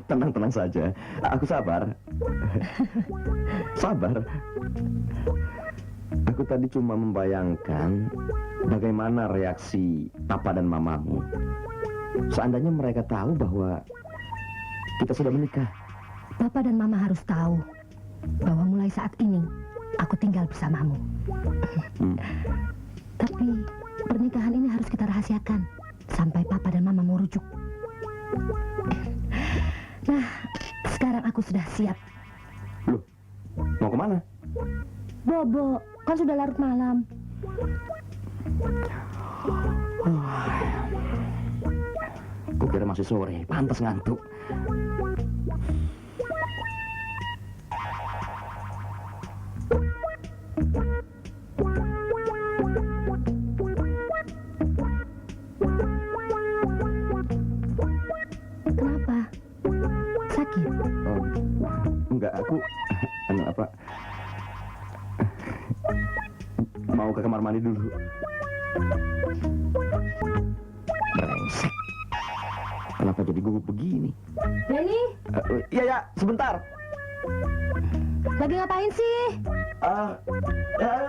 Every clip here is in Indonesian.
Tenang-tenang saja. Aku sabar. Sabar. Aku tadi cuma membayangkan bagaimana reaksi papa dan mamamu seandainya mereka tahu bahwa kita sudah menikah. Papa dan mama harus tahu bahwa mulai saat ini aku tinggal bersamamu. Tapi pernikahan ini harus kita rahasiakan sampai papa dan mama mau rujuk. Nah, sekarang aku sudah siap. Loh, mau kemana? Bobo, kan sudah larut malam. Kukira masih sore, pantas ngantuk. Kenapa? Sakit? Oh, enggak, aku apa? Mau ke kamar mandi dulu. Brengsek. Kenapa jadi gugup begini? Denny, Iya ya, sebentar. lagi ngapain sih?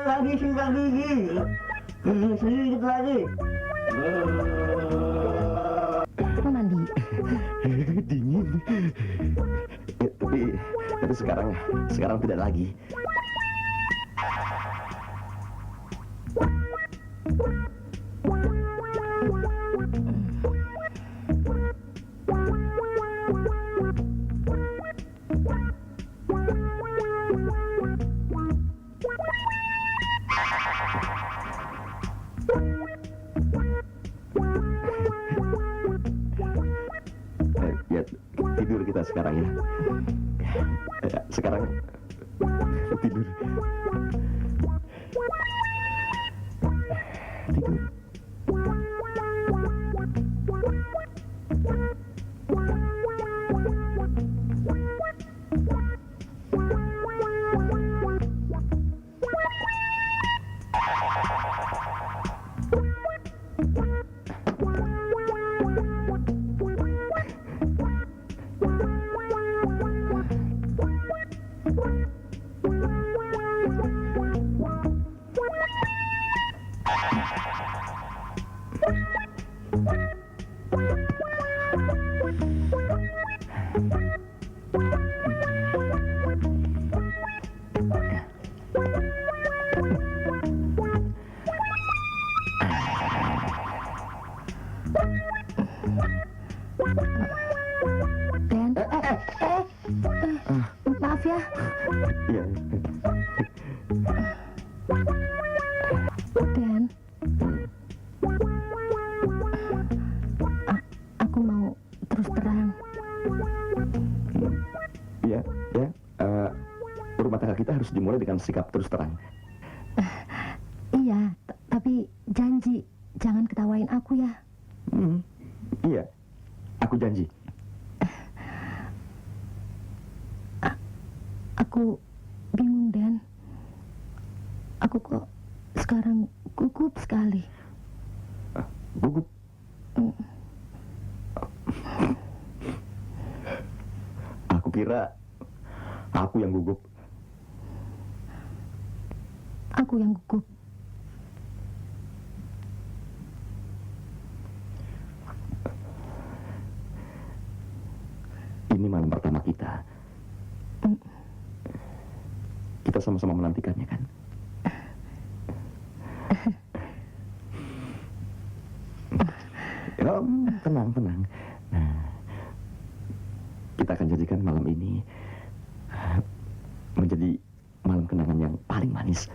Lagi sikat gigi. Sedikit lagi. Mau mandi? Dingin. Tapi sekarang tidak lagi. Ya, tidur kita sekarang ya. Sekarang tidur. Tidur. Den, maaf ya. Iya. Den, aku mau terus terang. Iya, ya. Rumah tangga kita harus dimulai dengan sikap terus terang. Iya, tapi janji jangan ketawain aku ya. Iya, aku janji. Aku bingung, Den. Aku kok sekarang gugup sekali. Gugup. Aku kira aku yang gugup. Aku yang gugup. Ini malam pertama kita. Kita sama-sama menantikannya, kan? Oh, tenang, tenang. Nah, kita akan jadikan malam ini menjadi malam kenangan yang paling manis.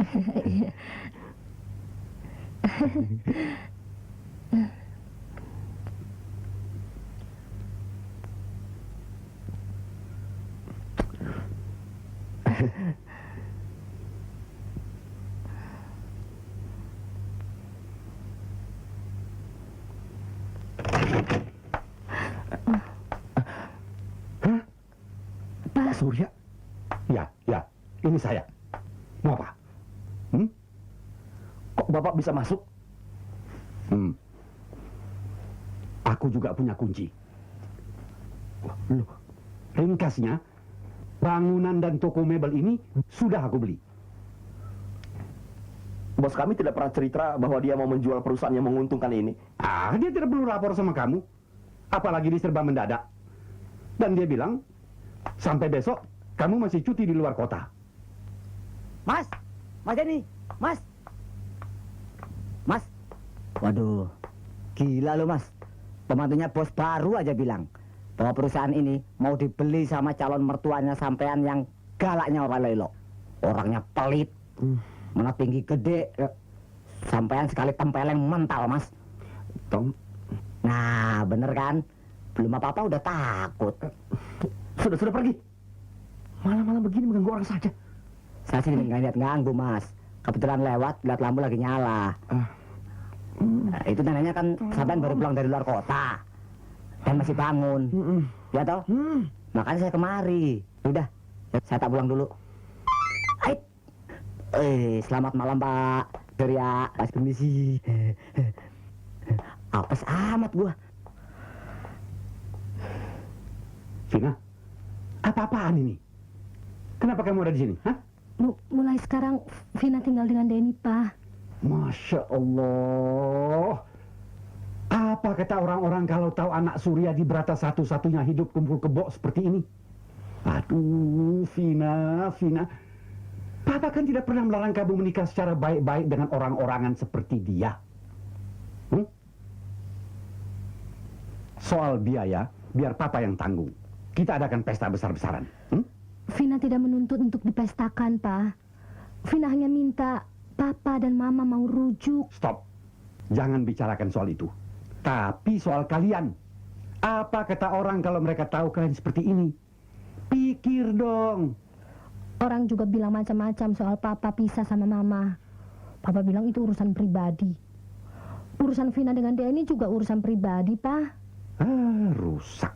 Pak Surya? Ya, ini saya. Mau apa? Kok Bapak bisa masuk? Aku juga punya kunci. Loh, Ringkasnya, bangunan dan toko mebel ini sudah aku beli. Bos kami tidak pernah cerita bahwa dia mau menjual perusahaan yang menguntungkan ini. Dia tidak perlu lapor sama kamu. Apalagi diserba mendadak. Dan dia bilang, sampai besok kamu masih cuti di luar kota. Mas, Mas Denny, Mas. Mas, waduh, gila lo Mas. Pembantunya bos baru aja bilang bahwa perusahaan ini mau dibeli sama calon mertuanya sampean yang galaknya orang lelo. Orangnya pelit, mana tinggi gede, sampean sekali tempeleng mental Mas. Tom, Nah, bener kan? Belum apa-apa udah takut. sudah pergi. Malam-malam begini mengganggu orang saja. Saya sih nggak lihat ganggu Mas. Kebetulan lewat, lihat lampu lagi nyala. Nah, itu tandanya kan sampean baru pulang dari luar kota dan masih bangun, ya toh? Makanya saya kemari. Udah, saya tak pulang dulu. Ait. Selamat malam Pak Surya. Mas permisi. Apes amat gua. Vina, apa-apaan ini? Kenapa kamu ada di sini? Hah? Mulai sekarang Vina tinggal dengan Denny, Pak. Masya Allah. Apa kata orang-orang kalau tahu anak Surya di berata satu-satunya hidup kumpul kebo seperti ini? Aduh, Vina. Papa kan tidak pernah melarang kamu menikah secara baik-baik dengan orang-orangan seperti dia. Soal biaya, biar Papa yang tanggung. Kita adakan pesta besar-besaran. Vina tidak menuntut untuk dipestakan, Pak. Vina hanya minta Papa dan Mama mau rujuk. Stop. Jangan bicarakan soal itu. Tapi soal kalian. Apa kata orang kalau mereka tahu kalian seperti ini? Pikir dong. Orang juga bilang macam-macam soal Papa pisah sama Mama. Papa bilang itu urusan pribadi. Urusan Vina dengan Denny juga urusan pribadi, Pak. Rusak.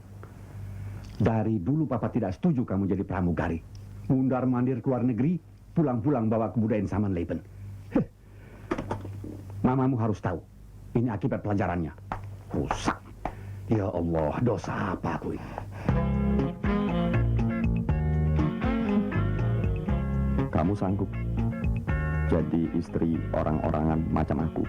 Dari dulu Papa tidak setuju kamu jadi pramugari. Mundar-mandir ke luar negeri, pulang-pulang bawa kebudayaan zaman Leben. Mamamu harus tahu. Ini akibat pelajarannya. Rusak. Ya Allah, dosa apa aku ini? Kamu sanggup jadi istri orang-orangan macam aku?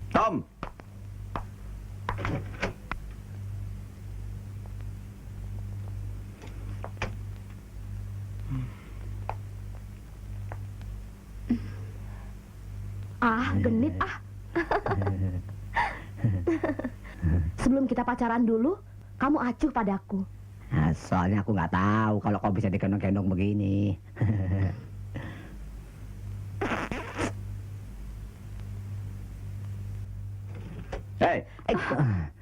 Tom! Genit ah. Sebelum kita pacaran dulu, kamu acuh padaku. Nah, soalnya aku nggak tahu kalau kau bisa digendong-gendong begini. Hei,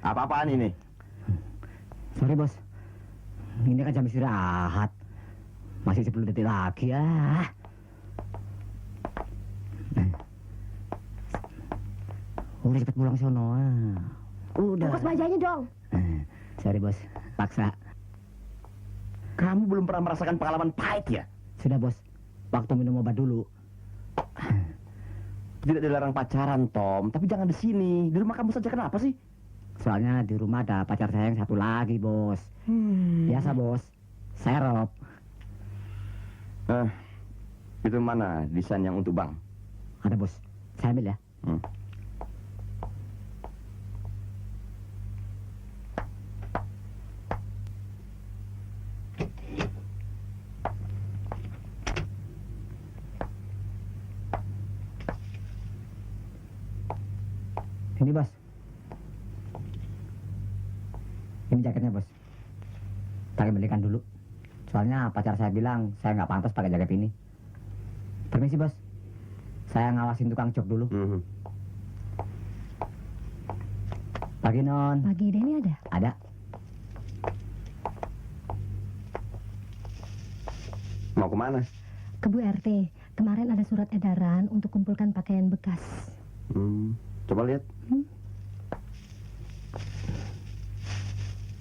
apa-apaan ini? Sorry bos, ini kan jam istirahat. Masih 10 detik lagi ya. Udah cepet pulang sono. Udah. Bungkus bajanya dong. Sorry bos, paksa. Kamu belum pernah merasakan pengalaman pahit ya? Sudah bos, waktu minum obat dulu. Tidak dilarang pacaran, Tom. Tapi jangan di sini. Di rumah kamu saja. Kenapa sih? Soalnya di rumah ada pacar saya yang satu lagi bos. Biasa bos, serop. Itu mana desain yang untuk bank? Ada bos, saya ambil ya. Ini bos. Ini jaketnya bos. Tak kembalikan dulu. Soalnya pacar saya bilang saya nggak pantas pakai jaket ini. Permisi bos. Saya ngawasin tukang jok dulu. Pagi Non. Pagi, Denny ada? Ada. Mau kemana? Ke Bu RT. Kemarin ada surat edaran untuk kumpulkan pakaian bekas. Coba lihat.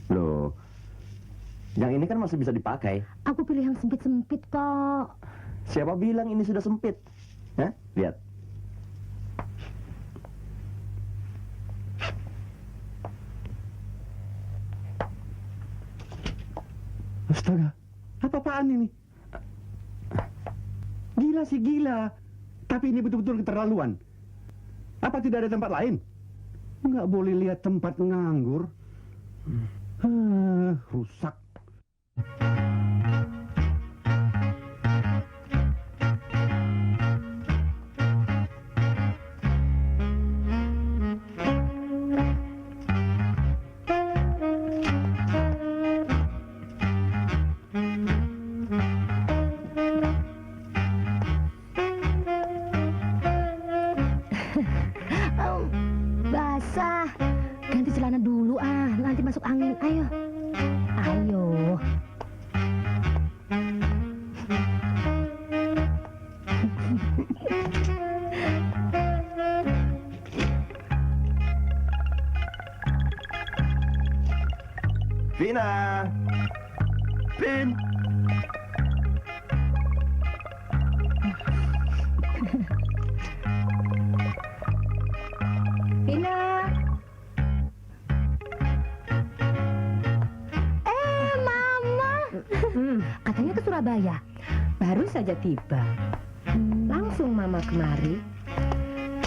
Loh, yang ini kan masih bisa dipakai. Aku pilih yang sempit-sempit kok. Siapa bilang ini sudah sempit? Hah? Lihat. Astaga, apa-apaan ini? Gila sih gila. Tapi ini betul-betul keterlaluan. Apa tidak ada tempat lain? Nggak boleh lihat tempat nganggur. Rusak. Basah. Ganti celana dulu nanti masuk angin. Ayo. Ayo. Vina! Vin! Vina. Mama. Katanya ke Surabaya. Baru saja tiba. Langsung Mama kemari.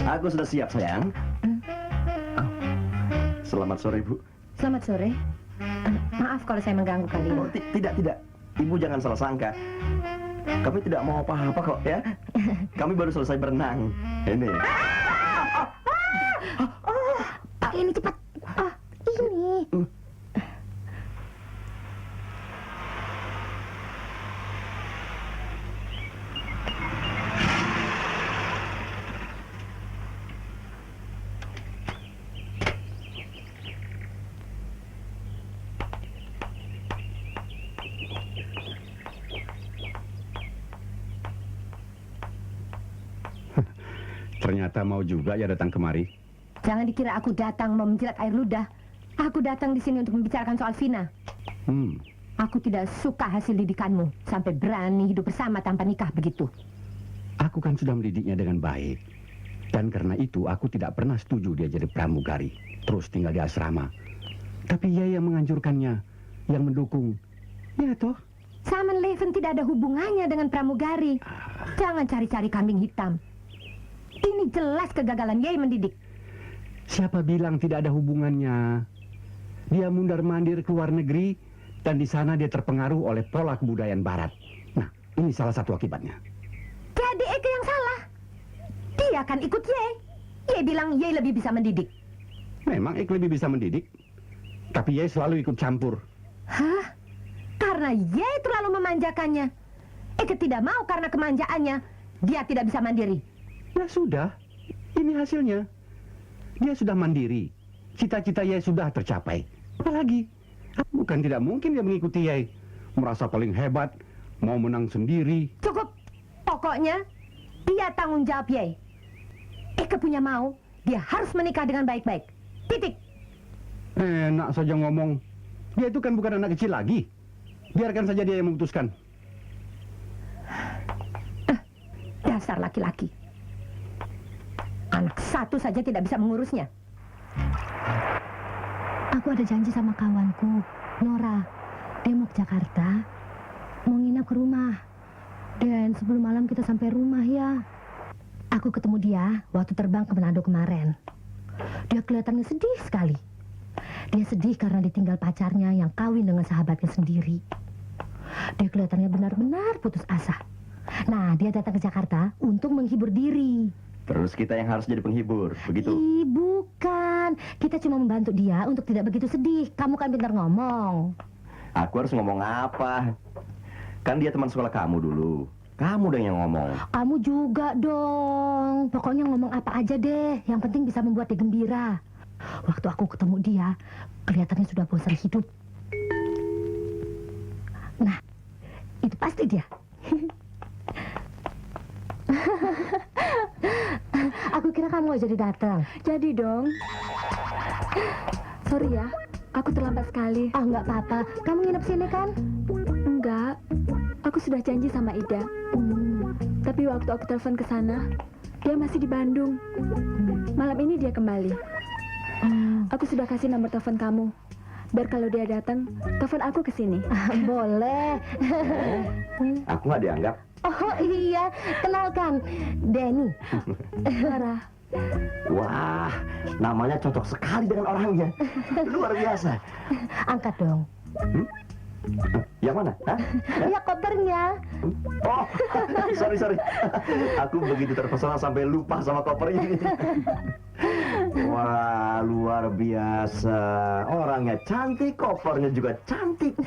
Aku sudah siap, sayang. Selamat sore, Bu. Selamat sore. Maaf kalau saya mengganggu kalian. Oh, tidak, tidak. Ibu jangan salah sangka. Kami tidak mau apa-apa kok, ya. Kami baru selesai berenang. Ini. Ini cepat. Ini. Ternyata mau juga ya datang kemari. Jangan dikira aku datang mau menjilat air ludah. Aku datang di sini untuk membicarakan soal Vina. Aku tidak suka hasil didikanmu sampai berani hidup bersama tanpa nikah begitu. Aku kan sudah mendidiknya dengan baik. Dan karena itu aku tidak pernah setuju dia jadi pramugari. Terus tinggal di asrama. Tapi ia yang menganjurkannya, yang mendukung. Ya toh? Saman Leven tidak ada hubungannya dengan pramugari. Jangan cari-cari kambing hitam. Ini jelas kegagalan Yei mendidik. Siapa bilang tidak ada hubungannya? Dia mundar-mandir ke luar negeri dan di sana dia terpengaruh oleh pola kebudayaan barat. Nah, ini salah satu akibatnya. Jadi Eke yang salah. Dia akan ikut Yei. Yei bilang Yei lebih bisa mendidik. Memang Eke lebih bisa mendidik, tapi Yei selalu ikut campur. Hah? Karena Yei terlalu memanjakannya. Eke tidak mau karena kemanjaannya. Dia tidak bisa mandiri. Ya sudah, ini hasilnya. Dia sudah mandiri. Cita-cita Yei sudah tercapai. Apalagi? Bukan tidak mungkin dia mengikuti Yei. Merasa paling hebat, mau menang sendiri. Cukup. Pokoknya, dia tanggung jawab Yei. Eke punya mau, dia harus menikah dengan baik-baik. Titik. Enak saja ngomong. Dia itu kan bukan anak kecil lagi. Biarkan saja dia yang memutuskan. Dasar laki-laki. Anak satu saja tidak bisa mengurusnya. Aku ada janji sama kawanku, Nora. Dia mau ke Jakarta, mau nginap ke rumah. Dan sebelum malam kita sampai rumah ya. Aku ketemu dia waktu terbang ke Manado kemarin. Dia kelihatannya sedih sekali. Dia sedih karena ditinggal pacarnya yang kawin dengan sahabatnya sendiri. Dia kelihatannya benar-benar putus asa. Nah, dia datang ke Jakarta untuk menghibur diri. Terus kita yang harus jadi penghibur, begitu? Bukan. Kita cuma membantu dia untuk tidak begitu sedih. Kamu kan pintar ngomong. Aku harus ngomong apa? Kan dia teman sekolah kamu dulu. Kamu dong yang ngomong. Kamu juga dong. Pokoknya ngomong apa aja deh. Yang penting bisa membuat dia gembira. Waktu aku ketemu dia, kelihatannya sudah bosan hidup. Nah, itu pasti dia. Aku kira kamu gak jadi datang. Jadi dong. Sorry ya, aku terlambat sekali. Ah, nggak apa-apa. Kamu nginep sini kan? Enggak, aku sudah janji sama Ida. Tapi waktu aku telepon ke sana, dia masih di Bandung. Malam ini dia kembali. Aku sudah kasih nomor telepon kamu. Biar kalau dia datang, telepon aku ke sini. Boleh. Aku nggak dianggap. Oh iya, kenalkan, Denny. Nora, Wah, namanya cocok sekali dengan orangnya. Luar biasa. Angkat dong. Yang mana? Hah? Ya kopernya. Oh, sorry. Aku begitu terpesona sampai lupa sama kopernya. Wah, luar biasa. Orangnya cantik, kopernya juga cantik.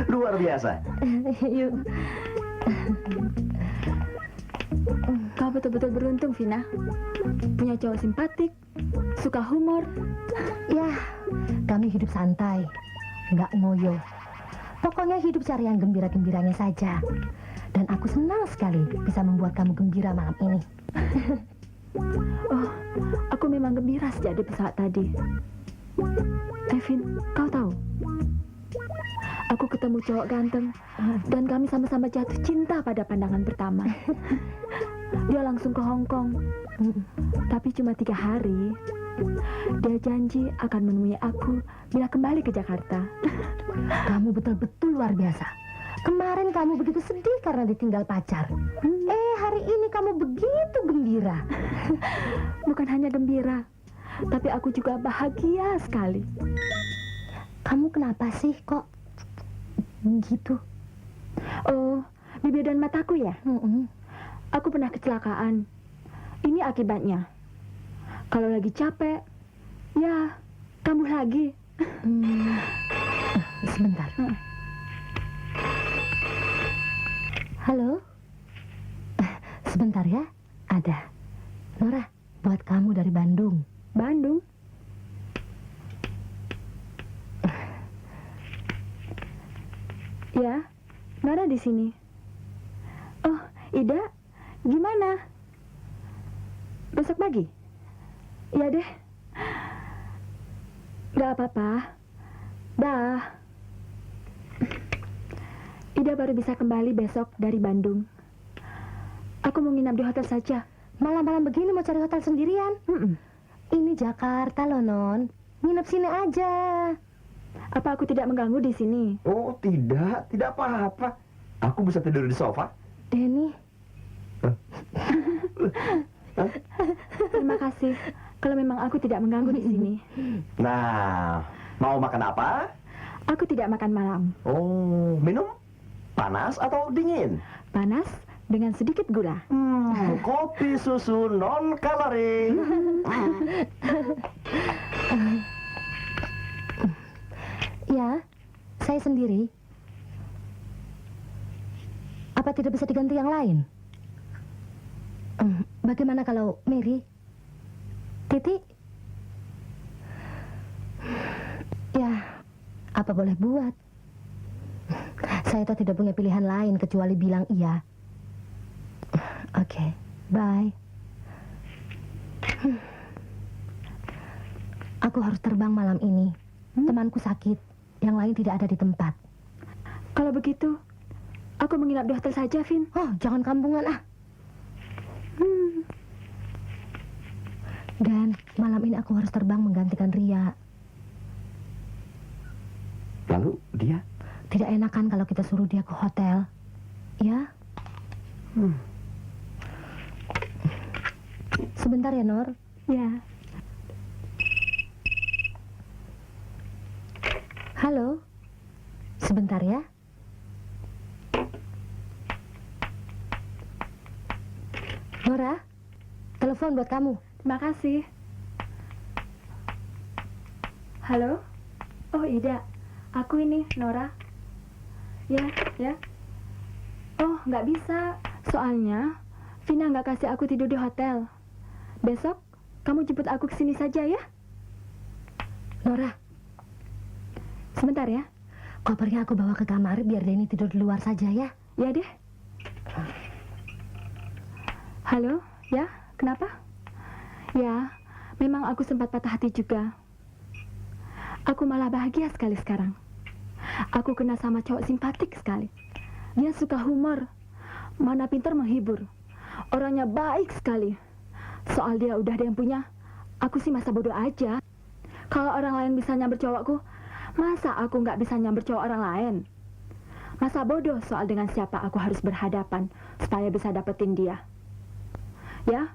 Luar biasa. Yuk. kau betul-betul beruntung, Vina. Punya cowok simpatik, suka humor. Ya, kami hidup santai, nggak ngoyo. Pokoknya hidup cari yang gembira-gembiranya saja. Dan aku senang sekali bisa membuat kamu gembira malam ini. Oh, aku memang gembira sejak di pesawat tadi. Vin, kau tahu? Aku ketemu cowok ganteng dan kami sama-sama jatuh cinta pada pandangan pertama. Dia langsung ke Hong Kong, tapi cuma 3 hari. Dia janji akan menemui aku bila kembali ke Jakarta. Kamu betul-betul luar biasa. Kemarin kamu begitu sedih karena ditinggal pacar. Hari ini kamu begitu gembira. Bukan hanya gembira, tapi aku juga bahagia sekali. Kamu kenapa sih kok gitu? Oh, bibir dan mataku ya? Aku pernah kecelakaan. Ini akibatnya. Kalau lagi capek, ya kambuh lagi. Sebentar. Halo? Sebentar ya, ada. Nora, buat kamu dari Bandung. Bandung? Ya, Nora di sini. Oh, Ida, gimana? Besok pagi? Ya deh. Gak apa-apa. Dah. Ida baru bisa kembali besok dari Bandung. Aku mau nginap di hotel saja. Malam-malam begini mau cari hotel sendirian? Ini Jakarta loh, Non. Nginep sini aja. Apa aku tidak mengganggu di sini? Oh, tidak apa-apa. Aku bisa tidur di sofa. Denny. Terima kasih. Kalau memang aku tidak mengganggu di sini. Nah, mau makan apa? Aku tidak makan malam. Oh, minum? Panas atau dingin? Panas dengan sedikit gula. Kopi susu non kalori. Ya, saya sendiri. Apa tidak bisa diganti yang lain? Bagaimana kalau Mary? Titi? Ya, apa boleh buat? Saya tidak punya pilihan lain kecuali bilang iya. Oke, bye. Aku harus terbang malam ini. Temanku sakit, yang lain tidak ada di tempat. Kalau begitu, aku menginap di hotel saja, Vin. Oh, jangan kampungan ah. Dan malam ini aku harus terbang menggantikan Ria. Lalu dia? Tidak enakan kalau kita suruh dia ke hotel. Ya? Sebentar ya, Nor. Ya. Halo? Sebentar ya. Nora, telepon buat kamu. Terima kasih. Halo? Oh, Ida. Aku ini, Nora. Ya. Oh, nggak bisa. Soalnya, Vina nggak kasih aku tidur di hotel. Besok, kamu jemput aku ke sini saja ya? Nora, Sebentar ya. kopernya aku bawa ke kamar biar Denny tidur di luar saja ya. Ya deh. Halo, ya, kenapa? Ya, memang aku sempat patah hati juga. Aku malah bahagia sekali sekarang. Aku kenal sama cowok simpatik sekali. Dia suka humor, mana pintar menghibur. Orangnya baik sekali. Soal dia udah ada yang punya, aku sih masa bodoh aja. Kalau orang lain bisa nyamber cowokku, masa aku nggak bisa nyamber cowok orang lain? Masa bodoh soal dengan siapa aku harus berhadapan supaya bisa dapetin dia. Ya?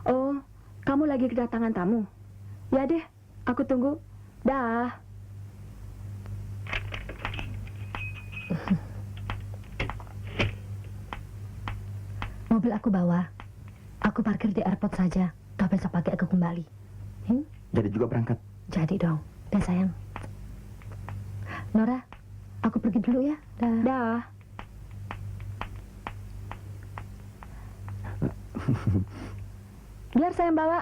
Oh, kamu lagi kedatangan tamu? Ya deh, aku tunggu. Dah. Mobil aku bawa. Aku parkir di airport saja. Toh besok pagi aku kembali. Jadi juga berangkat. Jadi dong. Dah sayang. Nora, aku pergi dulu ya. Dah. Dah. Biar saya yang bawa.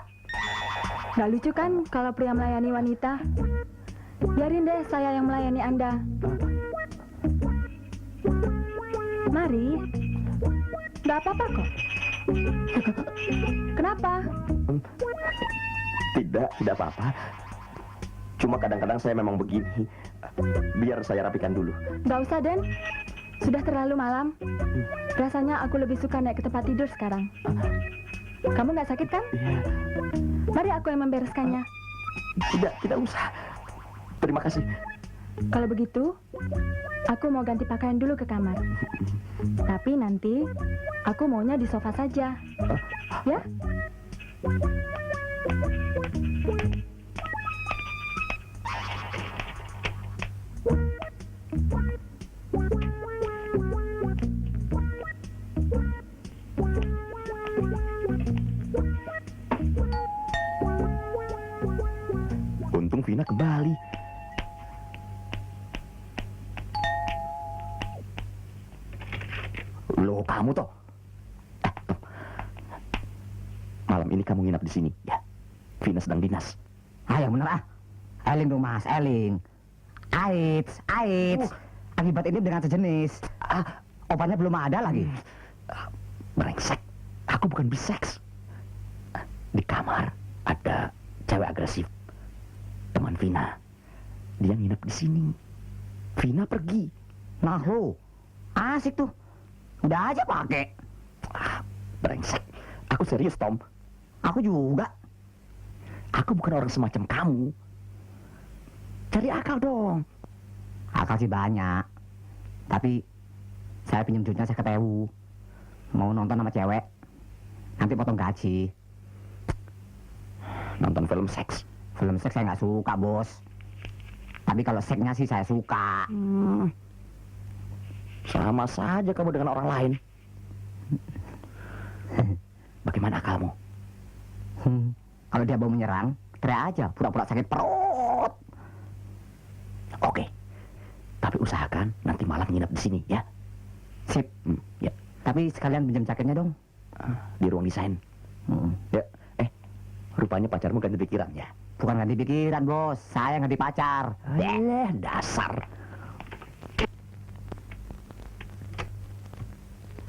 Gak lucu kan kalau pria melayani wanita? Biarin deh saya yang melayani Anda. Mari. Gak apa-apa kok. Kenapa? Tidak apa-apa. Cuma kadang-kadang saya memang begini. Biar saya rapikan dulu. Gak usah, Den. Sudah terlalu malam. Rasanya aku lebih suka naik ke tempat tidur sekarang. Kamu gak sakit kan? Iya. Mari aku yang membereskannya. Tidak usah. Terima kasih. Kalau begitu, aku mau ganti pakaian dulu ke kamar. Tapi nanti, aku maunya di sofa saja. Ya? Untung Vina kembali. Loh, kamu toh. Malam ini kamu nginap di sini, ya. Vina sedang dinas. Yang bener ah. Eling dong mas, Eling. AIDS. Akibat ini dengan sejenis. Obatnya belum ada lagi. Brengsek. Aku bukan biseks. Di kamar ada cewek agresif. Teman Vina. Dia nginep di sini. Vina pergi. Nah lo, asik tuh. Udah aja pakai. Brengsek. Aku serius, Tom. Aku juga. Aku bukan orang semacam kamu. Cari akal dong. Akal sih banyak. Tapi saya pinjam duitnya saya ketemu. Mau nonton sama cewek. Nanti potong gaji. Nonton film seks. Film seks saya nggak suka, bos. Tapi kalau seksnya sih saya suka. Sama saja kamu dengan orang lain. Bagaimana akalmu? Kalau dia mau menyerang, teriak aja, pura-pura sakit perut. Oke. Tapi usahakan nanti malam nginep di sini, ya. Sip. Ya. Tapi sekalian pinjam jaketnya dong. Di ruang desain. Ya. Rupanya pacarmu ganti pikiran, ya. Bukan ganti pikiran, bos. Saya ganti pacar. Dasar.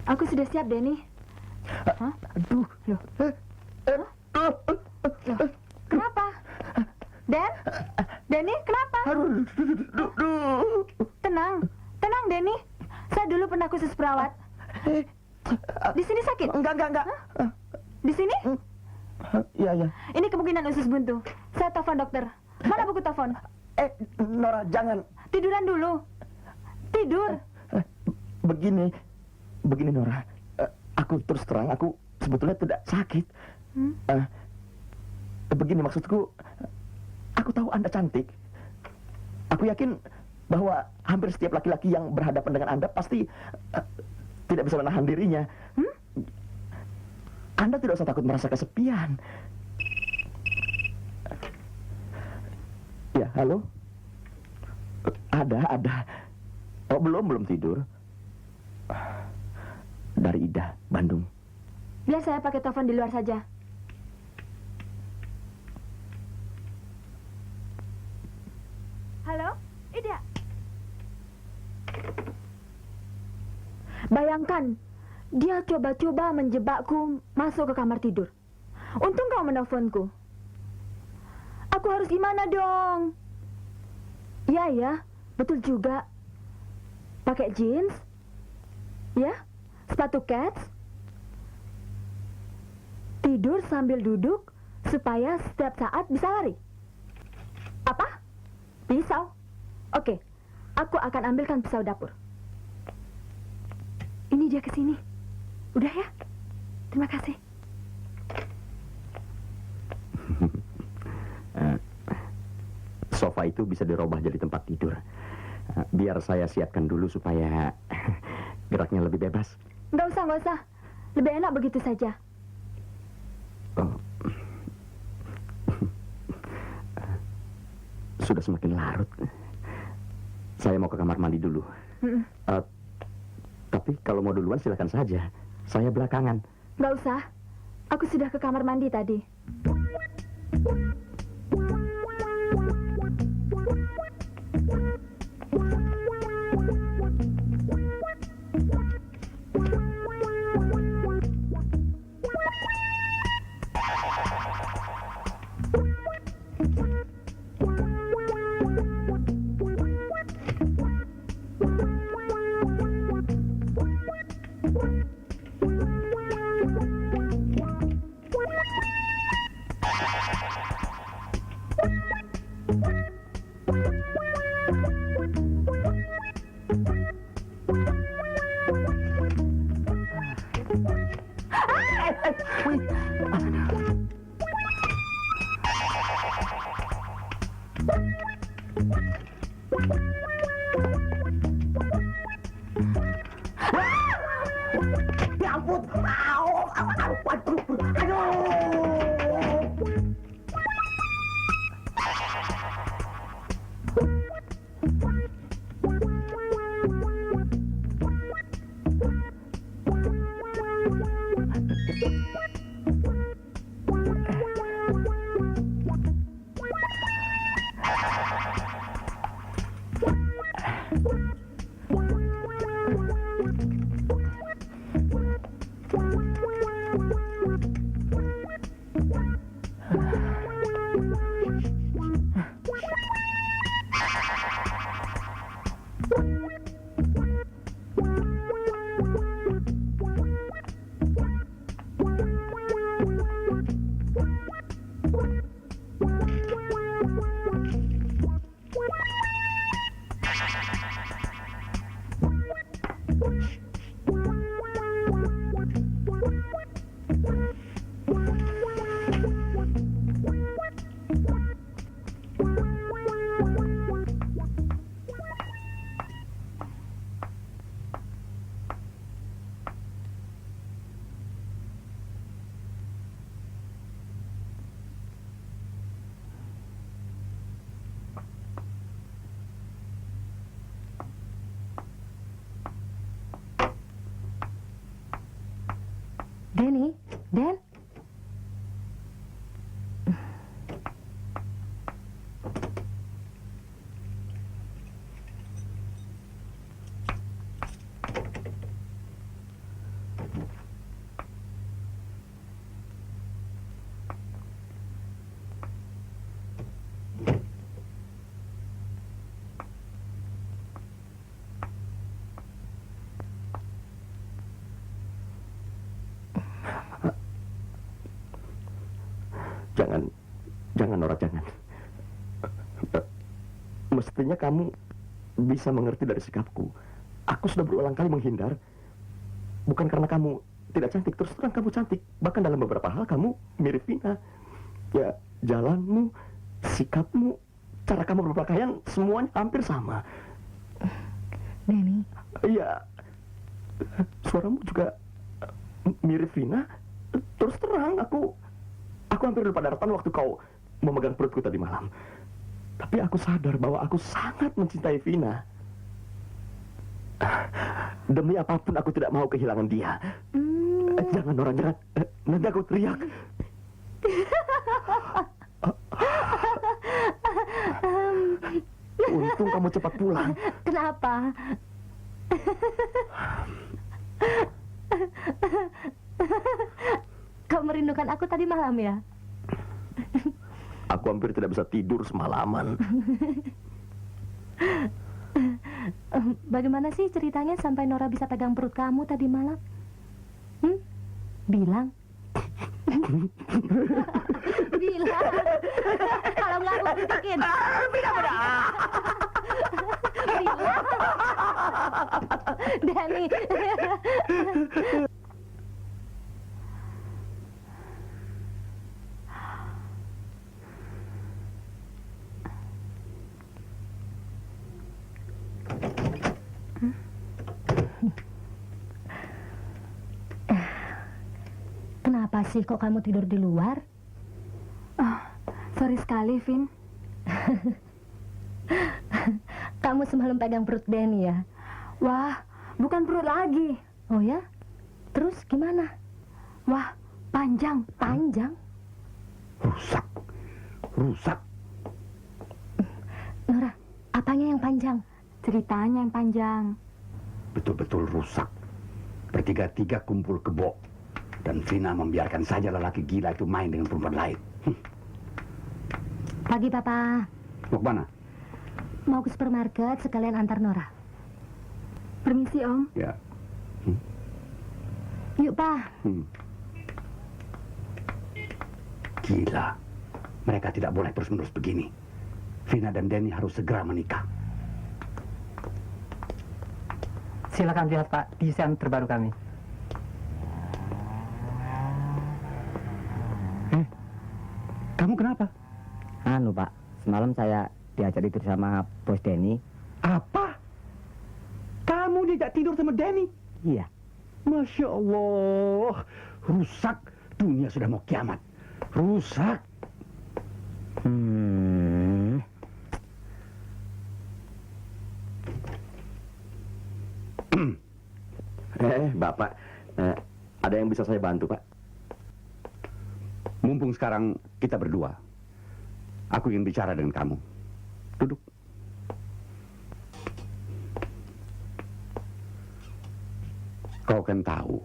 Aku sudah siap, Denny. Hah? Aduh. Loh. Kenapa? Den? Denny, kenapa? Tenang. Tenang, Denny. Saya dulu pernah khusus perawat. Di sini sakit? Enggak. Hah? Di sini? Iya. Ini kemungkinan usus buntu. Saya telepon dokter. Mana buku telepon? Nora, jangan. Tiduran dulu. Tidur. Begini Nora. Aku terus terang, aku sebetulnya tidak sakit. Begini maksudku, aku tahu Anda cantik. Aku yakin bahwa hampir setiap laki-laki yang berhadapan dengan Anda pasti tidak bisa menahan dirinya. Anda tidak usah takut merasa kesepian. Ya, halo? Ada. Oh, belum tidur. Dari Ida, Bandung. Biar saya pakai telepon di luar saja. Bayangkan, dia coba-coba menjebakku masuk ke kamar tidur. Untung kau menelponku. Aku harus gimana dong? Ya, betul juga. Pakai jeans, ya, sepatu kets, tidur sambil duduk supaya setiap saat bisa lari. Apa? Pisau? Oke, aku akan ambilkan pisau dapur. Ini dia kesini. Udah ya? Terima kasih. Sofa itu bisa dirubah jadi tempat tidur. Biar saya siapkan dulu supaya geraknya lebih bebas. Nggak usah. Lebih enak begitu saja. Oh. Sudah semakin larut. Saya mau ke kamar mandi dulu. Tapi kalau mau duluan silakan saja. Saya belakangan. Nggak usah. Aku sudah ke kamar mandi tadi. Denny, Den? Jangan Nora, jangan. Mestinya kamu bisa mengerti dari sikapku. Aku sudah berulang kali menghindar. Bukan karena kamu tidak cantik, terus terang kamu cantik. Bahkan dalam beberapa hal kamu mirip Vina. Ya, jalanmu, sikapmu, cara kamu berpakaian, semuanya hampir sama. Denny? Iya, suaramu juga mirip Vina. Terus terang, aku hampir lupa daratan waktu kau memegang perutku tadi malam. Tapi aku sadar bahwa aku sangat mencintai Vina. Demi apapun aku tidak mau kehilangan dia. Jangan Nora, jangan. Nanti aku teriak. Untung kamu cepat pulang. Kenapa? Kau merindukan aku tadi malam ya? Aku hampir tidak bisa tidur semalaman. Bagaimana sih ceritanya sampai Nora bisa pegang perut kamu tadi malam? Bilang. Bilang. Kalau nggak aku bikin. Bilang. Dani. Kenapa sih kok kamu tidur di luar? Oh, sorry sekali, Vin. Kamu semalam pegang perut Denny ya? Wah, bukan perut lagi. Oh ya? Terus gimana? Wah, panjang. Panjang? Rusak. Rusak. Nora, apanya yang panjang? Ceritanya yang panjang. Betul-betul rusak. Bertiga-tiga kumpul kebo. Dan Vina membiarkan saja lelaki gila itu main dengan perempuan lain. Pagi, Papa. Mau kemana? Mau ke supermarket sekalian antar Nora. Permisi, Om. Ya. Yuk, Pa. Gila. Mereka tidak boleh terus-menerus begini. Vina dan Denny harus segera menikah. Silakan lihat Pak, desain terbaru kami. Kamu kenapa? Anu Pak, semalam saya diajak tidur sama Bos Denny. Apa? Kamu diajak tidur sama Denny? Iya. Masya Allah. Rusak. Dunia sudah mau kiamat. Rusak. Bapak, ada yang bisa saya bantu, Pak? Mumpung sekarang kita berdua, aku ingin bicara dengan kamu. Duduk. Kau kan tahu,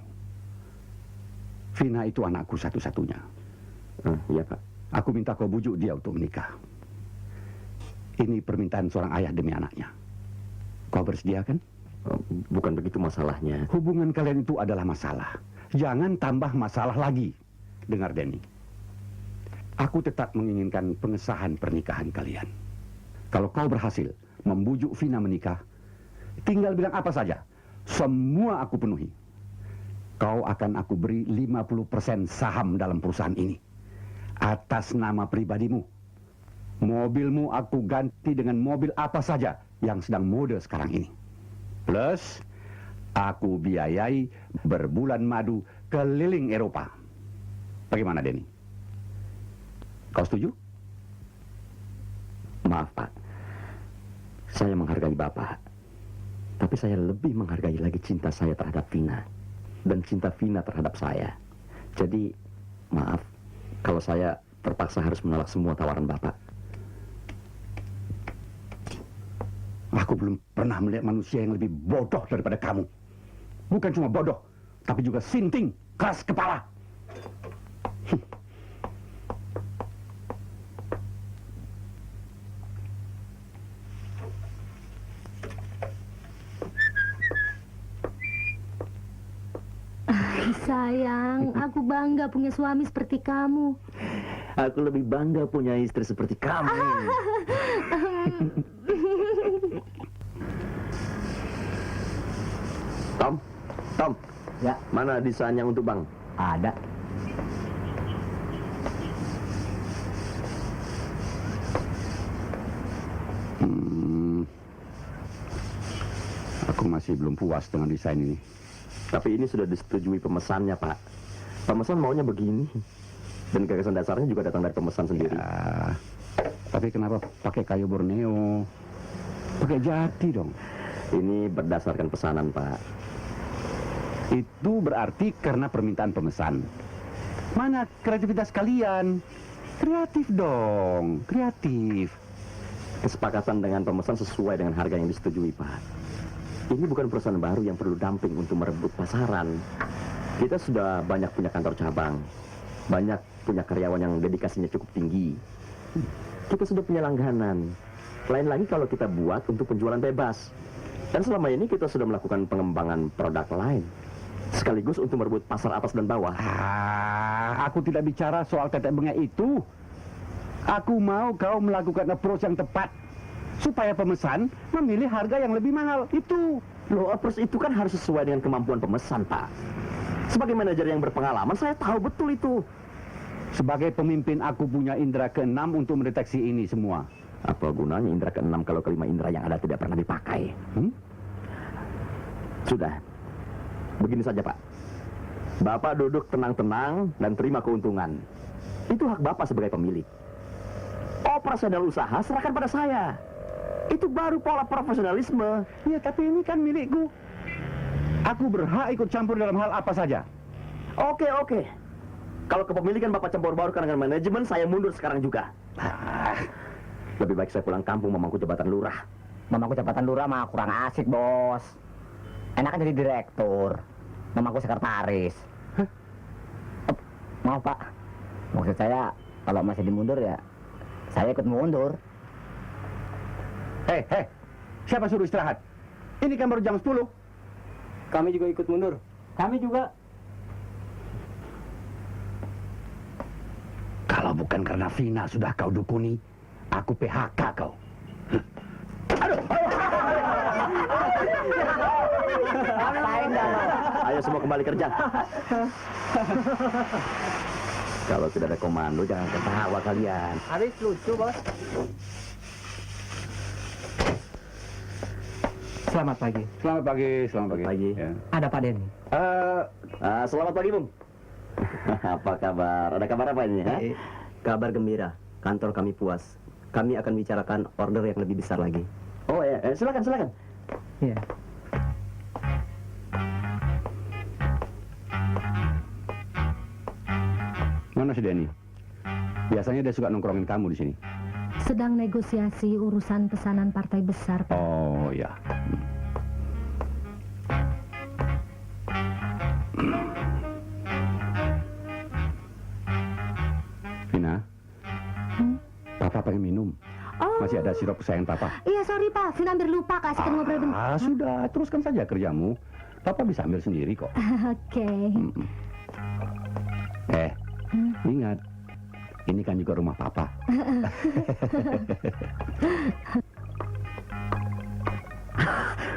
Vina itu anakku satu-satunya. Iya, Pak. Aku minta kau bujuk dia untuk menikah. Ini permintaan seorang ayah demi anaknya. Kau bersedia kan? Bukan begitu masalahnya. Hubungan kalian itu adalah masalah. Jangan tambah masalah lagi. Dengar, Denny. Aku tetap menginginkan pengesahan pernikahan kalian. Kalau kau berhasil membujuk Vina menikah, tinggal bilang apa saja. Semua aku penuhi. Kau akan aku beri 50% saham dalam perusahaan ini. Atas nama pribadimu. Mobilmu aku ganti dengan mobil apa saja yang sedang mode sekarang ini. Plus, aku biayai berbulan madu keliling Eropa. Bagaimana, Denny? Kau setuju? Maaf, Pak. Saya menghargai Bapak. Tapi saya lebih menghargai lagi cinta saya terhadap Vina. Dan cinta Vina terhadap saya. Jadi, maaf kalau saya terpaksa harus menolak semua tawaran Bapak. Aku belum pernah melihat manusia yang lebih bodoh daripada kamu. Bukan cuma bodoh, tapi juga sinting, keras kepala. Sayang, aku bangga punya suami seperti kamu. Aku lebih bangga punya istri seperti kamu. Tom, Ya. mana desainnya untuk Bang? Ada. Aku masih belum puas dengan desain ini. Tapi ini sudah disetujui pemesannya, Pak. Pemesan maunya begini. Dan gagasan dasarnya juga datang dari pemesan sendiri. Ya, tapi kenapa pakai kayu Borneo? Pakai jati dong. Ini berdasarkan pesanan, Pak. Itu berarti karena permintaan pemesan. Mana kreativitas kalian? Kreatif dong, kreatif. Kesepakatan dengan pemesan sesuai dengan harga yang disetujui, Pak. Ini bukan perusahaan baru yang perlu dumping untuk merebut pasaran. Kita sudah banyak punya kantor cabang, banyak punya karyawan yang dedikasinya cukup tinggi. Kita sudah punya langganan. Lain lagi kalau kita buat untuk penjualan bebas. Dan selama ini kita sudah melakukan pengembangan produk lain, sekaligus untuk merebut pasar atas dan bawah. Aku tidak bicara soal tetek bengek itu. Aku mau kau melakukan approach yang tepat supaya pemesan memilih harga yang lebih mahal. Itu. Loh, approach itu kan harus sesuai dengan kemampuan pemesan, Pak. Sebagai manajer yang berpengalaman, saya tahu betul itu. Sebagai pemimpin, aku punya indera keenam untuk mendeteksi ini semua. Apa gunanya indera keenam kalau kelima indera yang ada tidak pernah dipakai? Sudah. Begini saja, Pak. Bapak duduk tenang-tenang dan terima keuntungan. Itu hak Bapak sebagai pemilik. Operasional usaha serahkan pada saya. Itu baru pola profesionalisme. Ya, tapi ini kan milikku. Aku berhak ikut campur dalam hal apa saja. Oke. Kalau kepemilikan Bapak campur baurkan dengan manajemen, saya mundur sekarang juga. Lebih baik saya pulang kampung memangku jabatan lurah. Mamaku jabatan lurah mah kurang asik, Bos. Enakan jadi direktur. Mamaku sekretaris. Maaf, Pak. Maksud saya, kalau masih dimundur ya, saya ikut mundur. Hei, siapa suruh istirahat? Ini kan baru jam 10. Kami juga ikut mundur. Kami juga. Kalau bukan karena Vina sudah kau dukuni, aku PHK kau. Ayo semua kembali kerja. Kalau tidak ada komando, jangan ketawa kalian. Habis lucu, Bos. Selamat pagi. Selamat pagi. Pagi. Ya. Ada Pak Denny. Selamat pagi, Bung. Apa kabar? Ada kabar apa ini? Ha? Kabar gembira, kantor kami puas. Kami akan bicarakan order yang lebih besar lagi. Oh ya, silakan. Iya. Mana si Denny? Biasanya dia suka nongkrongin kamu di sini. Sedang negosiasi urusan pesanan partai besar, Pak. Oh ya. Vina, Papa pengen minum. Oh. Masih ada sirup kesayangan Papa. Iya, sorry, Pak. Vina hampir lupa kasih ngobrol bentar. Sudah, teruskan saja kerjamu. Papa bisa ambil sendiri kok. Oke. Ingat, ini kan juga rumah Papa.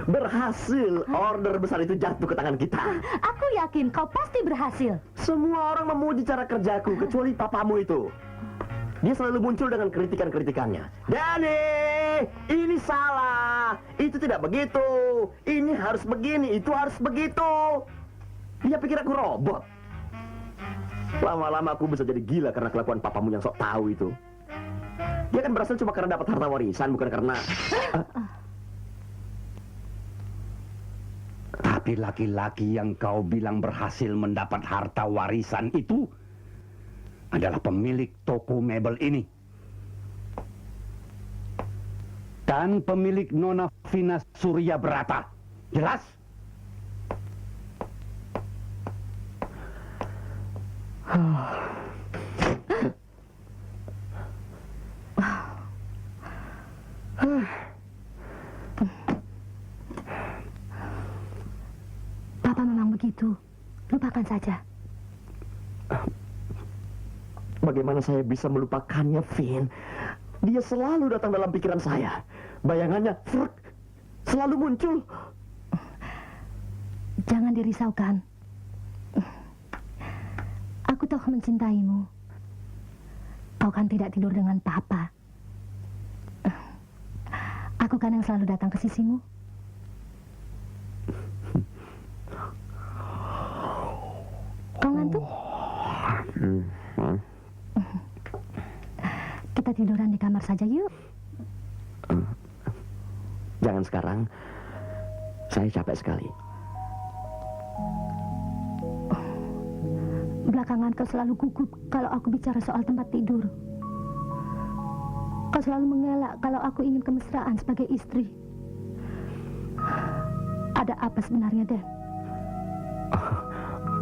Berhasil. Order besar itu jatuh ke tangan kita. Aku yakin kau pasti berhasil. Semua orang memuji cara kerjaku, kecuali papamu itu. Dia selalu muncul dengan kritikan-kritikannya. Dani, ini salah. Itu tidak begitu. Ini harus begini, itu harus begitu. Dia pikir aku robot. Lama-lama aku bisa jadi gila karena kelakuan papamu yang sok tahu itu. Dia kan berhasil cuma karena dapat harta warisan, bukan karena... Tapi laki-laki yang kau bilang berhasil mendapat harta warisan itu adalah pemilik toko mebel ini. Dan pemilik Nona Vina Surya Berata. Jelas? Papa memang begitu. Lupakan saja. Bagaimana saya bisa melupakannya, Vin? Dia selalu datang dalam pikiran saya. Bayangannya selalu muncul. Jangan dirisaukan. Aku tahu mencintaimu. Kau kan tidak tidur dengan Papa. Aku kan yang selalu datang ke sisimu. Kau ngantuk? Kita tiduran di kamar saja yuk. Jangan sekarang. Saya capek sekali. Belakangan kau selalu gugup kalau aku bicara soal tempat tidur. Kau selalu mengelak kalau aku ingin kemesraan sebagai istri. Ada apa sebenarnya, Dan?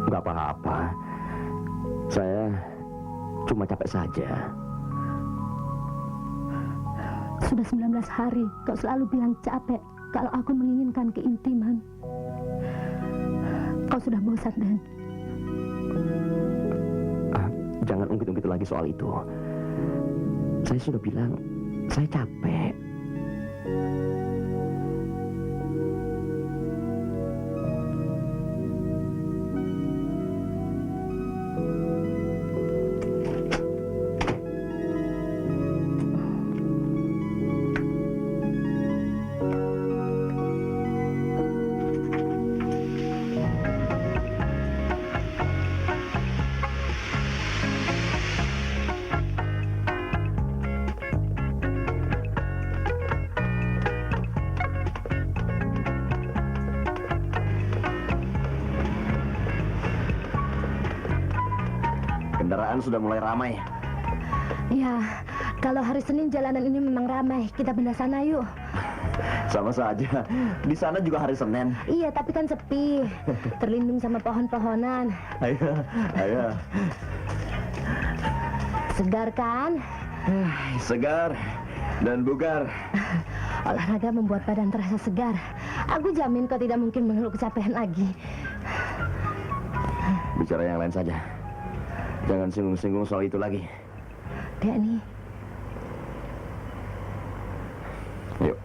Nggak apa-apa. Saya cuma capek saja. Sudah 19 hari kau selalu bilang capek kalau aku menginginkan keintiman. Kau sudah bosan, Dan? Jangan ungkit-ungkit lagi soal itu. Saya sudah bilang, saya capek. Kendaraan sudah mulai ramai. Ya, kalau hari Senin jalanan ini memang ramai. Kita pindah sana yuk. Sama saja. Di sana juga hari Senin. Iya, tapi kan sepi. Terlindung sama pohon-pohonan. Ayo, ayo. Segar kan? Segar dan bugar. Olahraga membuat badan terasa segar. Aku jamin kau tidak mungkin mengeluh kecapean lagi. Bicara yang lain saja. Jangan singgung-singgung soal itu lagi. Dek nih. Yuk.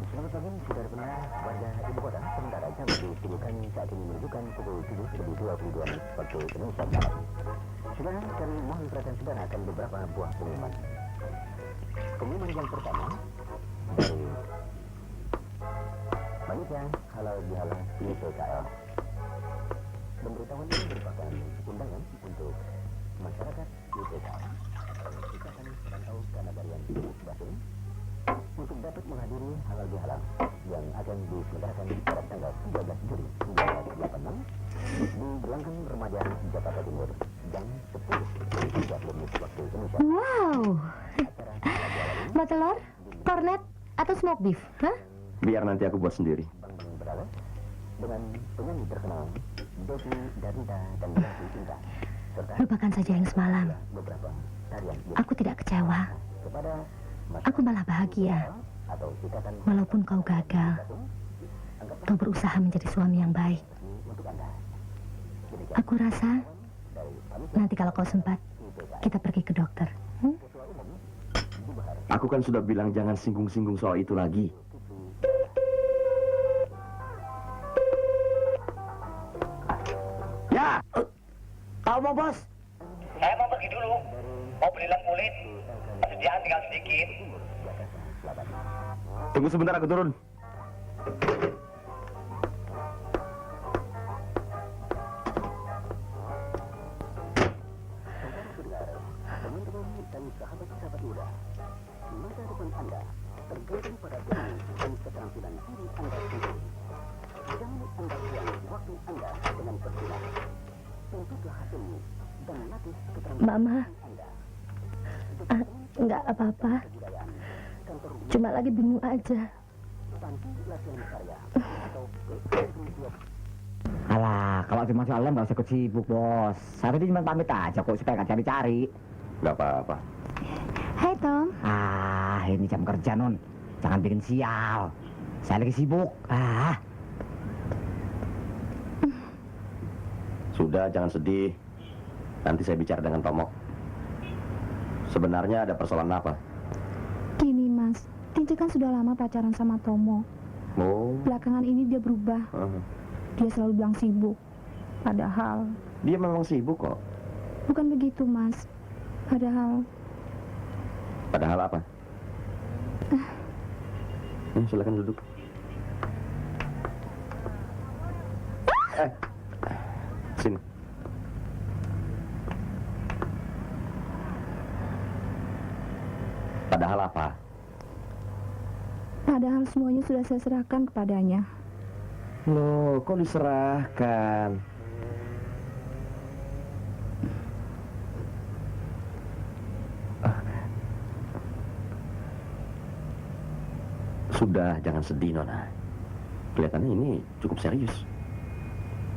Selamat pagi, saudara-saudara warga ibu kota. Sementara jam disibukan saat ini menunjukkan pukul 7:22 waktu Indonesia Barat. Saudara, kami mohon perhatian saudara akan beberapa buah pengumuman. Pengumuman yang pertama dari Panitia Halal Bihalal YPKL. Pemberitahuan ini merupakan undangan untuk masyarakat YPKL Ikatan Perantau Kanagarian Batin untuk dapat menghadiri halal bihalal yang akan diselenggarakan pada tanggal 13 Juli hingga 8 Mei di Gelanggang Remaja Jakarta Timur jam 10:30 waktu Indonesia. Wow. Acara halal bihalal ini Batelor, kornet, atau smoke beef? Hah? Biar nanti aku buat sendiri. Bang Beralas dengan penyanyi terkenal Devi Darita dan Yanti Cinta serta Lupakan saja yang semalam. beberapa tarian Aku tidak kecewa. kepada Aku malah bahagia. atau ikatan Walaupun kau gagal, kau berusaha menjadi suami yang baik. untuk Anda. Aku rasa nanti kalau kau sempat, kita pergi ke dokter. Aku kan sudah bilang jangan singgung-singgung soal itu lagi. Ya, Kau mau bos? Saya mau pergi dulu. Mau beli lem kulit. Persediaan tinggal sedikit. tunggu sebentar aku turun. Teman-teman dan sahabat-sahabat muda, masa depan Anda tergantung pada ilmu dan keterampilan diri Anda sendiri. Jangan Anda buang waktu Anda dengan bersilat. Tuntutlah hasilmu dan latih keterampilan Mama, Anda. enggak apa-apa. Kebudayaan, kantor Cuma lagi bingung aja. panti latihan karya atau ke Alah, kalau cuma soal lem nggak usah ikut sibuk, bos. Saya tadi cuma pamit aja kok supaya nggak cari-cari. Gak apa-apa. Hai Tom. Ah, ini jam kerja, Non. Jangan bikin sial. Saya lagi sibuk. Ah, Sudah, jangan sedih. Nanti saya bicara dengan Tomok. Sebenarnya ada persoalan apa? Gini mas, Tinci kan sudah lama pacaran sama Tomo. Oh, Belakangan ini dia berubah. Dia selalu bilang sibuk. Padahal dia memang sibuk kok. bukan begitu mas. Padahal Padahal apa? Silakan duduk. Sini. Padahal apa? padahal semuanya sudah saya serahkan kepadanya. Loh, kok diserahkan? Sudah, jangan sedih, Nona. Kelihatannya ini cukup serius.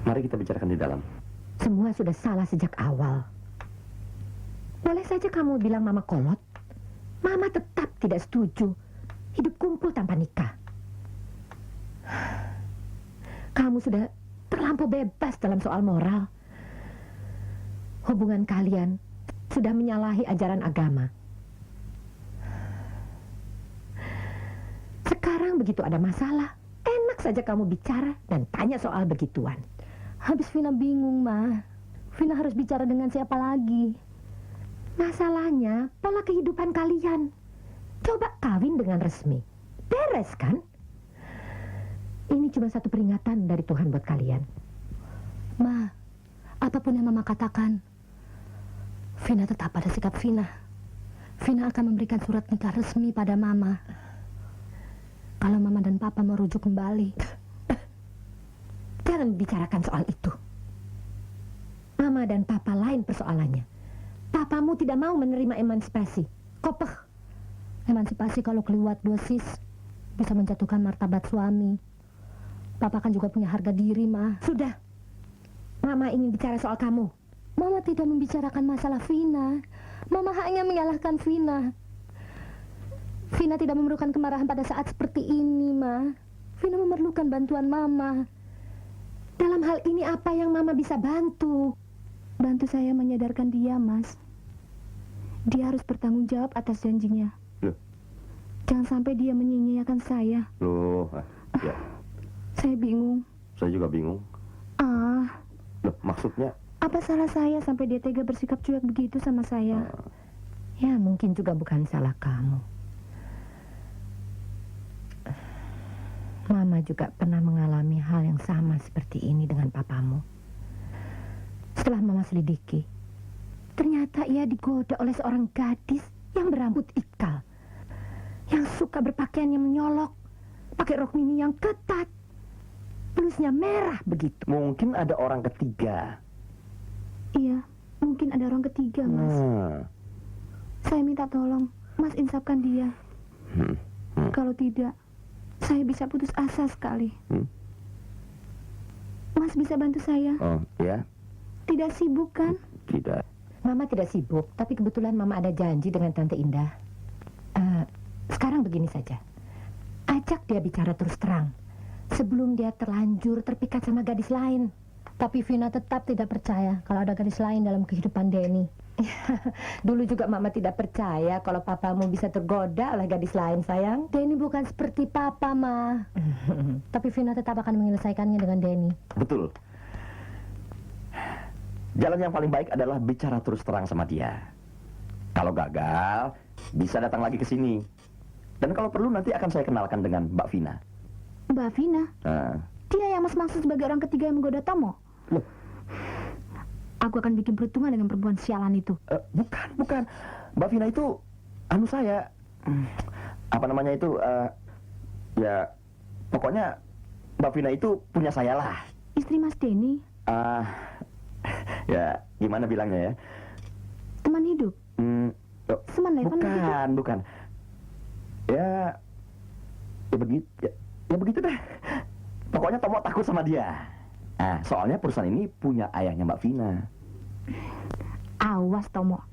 Mari kita bicarakan di dalam. Semua sudah salah sejak awal. Boleh saja kamu bilang Mama kolot. Mama tetap tidak setuju hidup kumpul tanpa nikah. Kamu sudah terlampau bebas dalam soal moral. Hubungan kalian sudah menyalahi ajaran agama. Sekarang begitu ada masalah, enak saja kamu bicara dan tanya soal begituan. Habis Vina bingung, Ma. Vina harus bicara dengan siapa lagi? Masalahnya pola kehidupan kalian. Coba kawin dengan resmi. Beres kan? Ini cuma satu peringatan dari Tuhan buat kalian. Ma, apapun yang Mama katakan, Vina tetap pada sikap Vina. Vina akan memberikan surat nikah resmi pada Mama. Kalau Mama dan Papa merujuk kembali. Jangan bicarakan soal itu. Mama dan Papa lain persoalannya. Papamu tidak mau menerima emansipasi. Kopeh. Emansipasi kalau keliwat dosis bisa menjatuhkan martabat suami. Papa kan juga punya harga diri, Ma. Sudah. Mama ingin bicara soal kamu. Mama tidak membicarakan masalah Vina. Mama hanya menyalahkan Vina. Vina tidak memerlukan kemarahan pada saat seperti ini, Ma. Vina memerlukan bantuan Mama. Dalam hal ini apa yang Mama bisa bantu? Bantu saya menyadarkan dia, Mas. Dia harus bertanggung jawab atas janjinya. Loh. Jangan sampai dia menyia-nyiakan saya. Loh, ya. Saya bingung. Saya juga bingung. Loh, maksudnya? Apa salah saya sampai dia tega bersikap cuek begitu sama saya? Ya, mungkin juga bukan salah kamu. Mama juga pernah mengalami hal yang sama seperti ini dengan papamu. Setelah Mama selidiki, ternyata ia digoda oleh seorang gadis yang berambut ikal, yang suka berpakaian yang menyolok, pakai rok mini yang ketat, blusnya merah begitu. Mungkin ada orang ketiga. Iya, mungkin ada orang ketiga, Mas. Saya minta tolong, Mas insafkan dia. Kalau tidak, saya bisa putus asa sekali. Mas bisa bantu saya? Oh, ya? Tidak sibuk kan? Tidak. Mama tidak sibuk, tapi kebetulan Mama ada janji dengan Tante Indah. Sekarang begini saja. Ajak dia bicara terus terang. Sebelum dia terlanjur terpikat sama gadis lain. Tapi Vina tetap tidak percaya kalau ada gadis lain dalam kehidupan Denny. Dulu juga Mama tidak percaya kalau papamu bisa tergoda oleh gadis lain, sayang. Denny bukan seperti Papa, Ma. Tapi Vina tetap akan menyelesaikannya dengan Denny. Betul. Jalan yang paling baik adalah bicara terus terang sama dia. Kalau gagal, bisa datang lagi ke sini. Dan kalau perlu nanti akan saya kenalkan dengan Mbak Vina. Mbak Vina? Dia yang Mas maksud sebagai orang ketiga yang menggoda Tomo? Loh. Aku akan bikin perhitungan dengan perempuan sialan itu. Bukan. Mbak Vina itu, saya, apa namanya itu, ya, pokoknya Mbak Vina itu punya saya lah. Istri Mas Denny? Ya, gimana bilangnya ya? Teman hidup? Semen Bukan. Ya begitu deh. Pokoknya Tomo takut sama dia. Soalnya perusahaan ini punya ayahnya Mbak Vina. Awas, Tomo.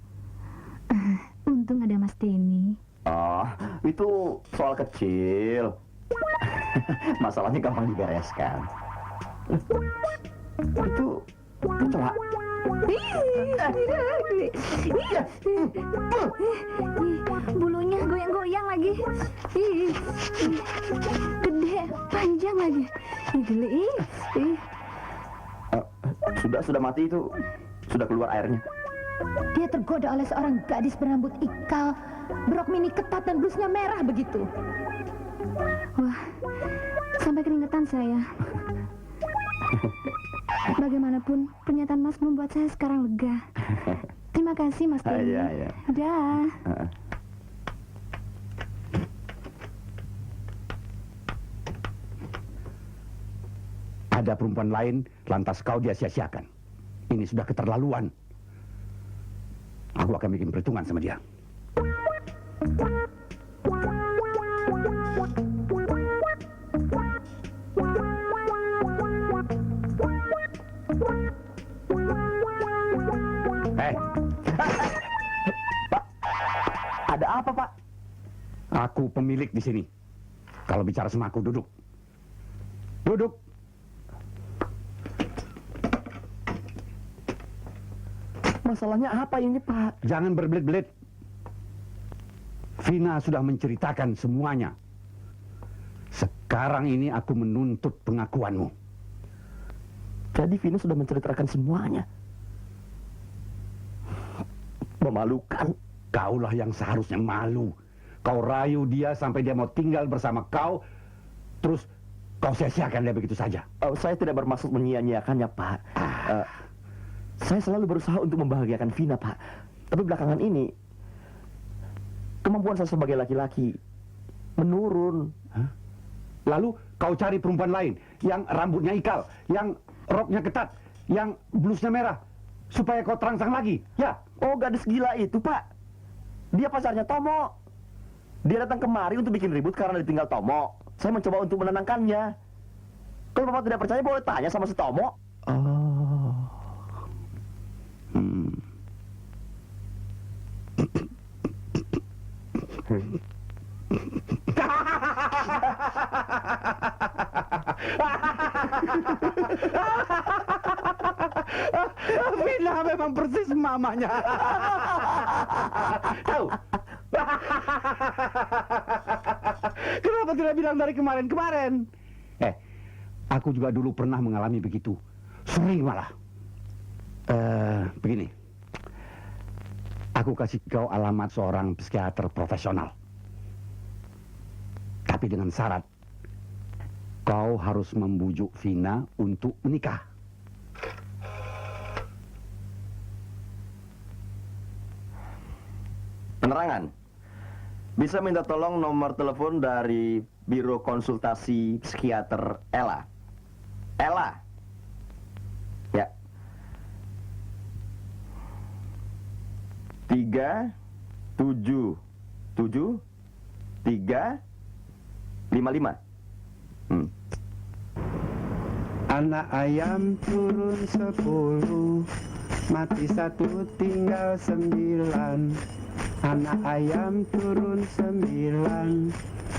Untung ada Mas Denny. Oh, itu soal kecil. Masalahnya gampang dibereskan. Itu kecoa. Bulunya goyang-goyang lagi. Gede, panjang lagi. Geli. Sudah mati itu. Sudah keluar airnya. Dia tergoda oleh seorang gadis berambut ikal, berok mini ketat dan blusnya merah begitu. Wah, sampai keringetan saya. Bagaimanapun, pernyataan Mas membuat saya sekarang lega. Terima kasih, Mas Denny. Iya. Dah. Ada perempuan lain, lantas kau dia sia-siakan. Ini sudah keterlaluan. Aku akan bikin perhitungan sama dia. pemilik di sini. Kalau bicara sama aku, duduk. Duduk. Masalahnya apa ini, Pak? Jangan berbelit-belit. Vina sudah menceritakan semuanya. Sekarang ini aku menuntut pengakuanmu. Jadi Vina sudah menceritakan semuanya. Memalukan. Kaulah yang seharusnya malu. Kau rayu dia sampai dia mau tinggal bersama kau, terus kau sia-siakan dia begitu saja. Saya tidak bermaksud menyia-nyiakannya, Pak. Saya selalu berusaha untuk membahagiakan Vina, Pak. Tapi belakangan ini, kemampuan saya sebagai laki-laki menurun. Hah? Lalu kau cari perempuan lain yang rambutnya ikal, yang roknya ketat, yang blusnya merah, supaya kau terangsang lagi, ya? Oh, gadis gila itu, Pak. Dia pacarnya Tomo. Dia datang kemari untuk bikin ribut karena ditinggal Tomo. Saya mencoba untuk menenangkannya. Kalau Bapak tidak percaya, boleh tanya sama si Tomo. Oh. Vina memang persis mamanya. Tahu? Kenapa tidak bilang dari kemarin-kemarin? Aku juga dulu pernah mengalami begitu. Sering malah. Begini. Aku kasih kau alamat seorang psikiater profesional. Tapi dengan syarat, kau harus membujuk Vina untuk menikah. Penerangan. Bisa minta tolong nomor telepon dari Biro Konsultasi Psikiater Ella. Ella. Ya. 377-355. Anak ayam turun 10, mati 1 tinggal 9. Anak ayam turun 9,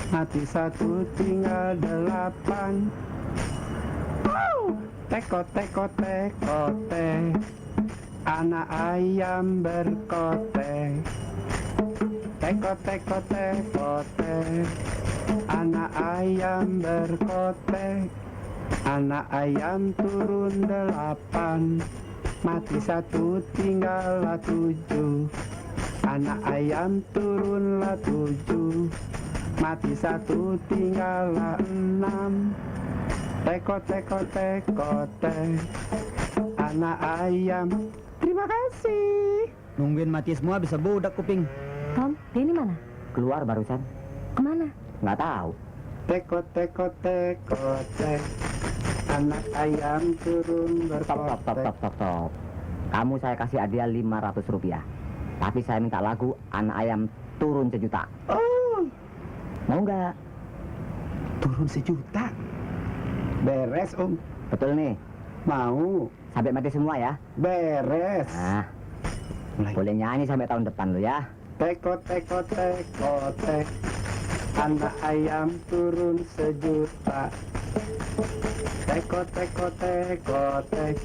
mati 1 tinggal 8. Teko teko teko te, anak ayam berkote. Teko teko teko te, anak ayam berkote. Anak ayam turun 8, mati 1 tinggal 7. Anak ayam turunlah 7, mati 1 tinggal 6. Teko teko teko te, anak ayam. Terima kasih. Nungguin mati semua bisa budak kuping. Tom, dia ini mana? Keluar barusan. Kemana? Nggak tahu. Teko teko teko te, anak ayam turun berkotek. Stop. Kamu saya kasih hadiah 500 rupiah. Tapi saya minta lagu anak ayam turun 1 juta. Oh, Mau nggak? turun 1 juta. Beres, Om. Betul nih. Mau. Sampai mati semua ya. Beres. Nah, Mulai. boleh nyanyi sampai tahun depan lo ya. Teko teko teko te, anak ayam turun 1 juta. Teko teko teko te,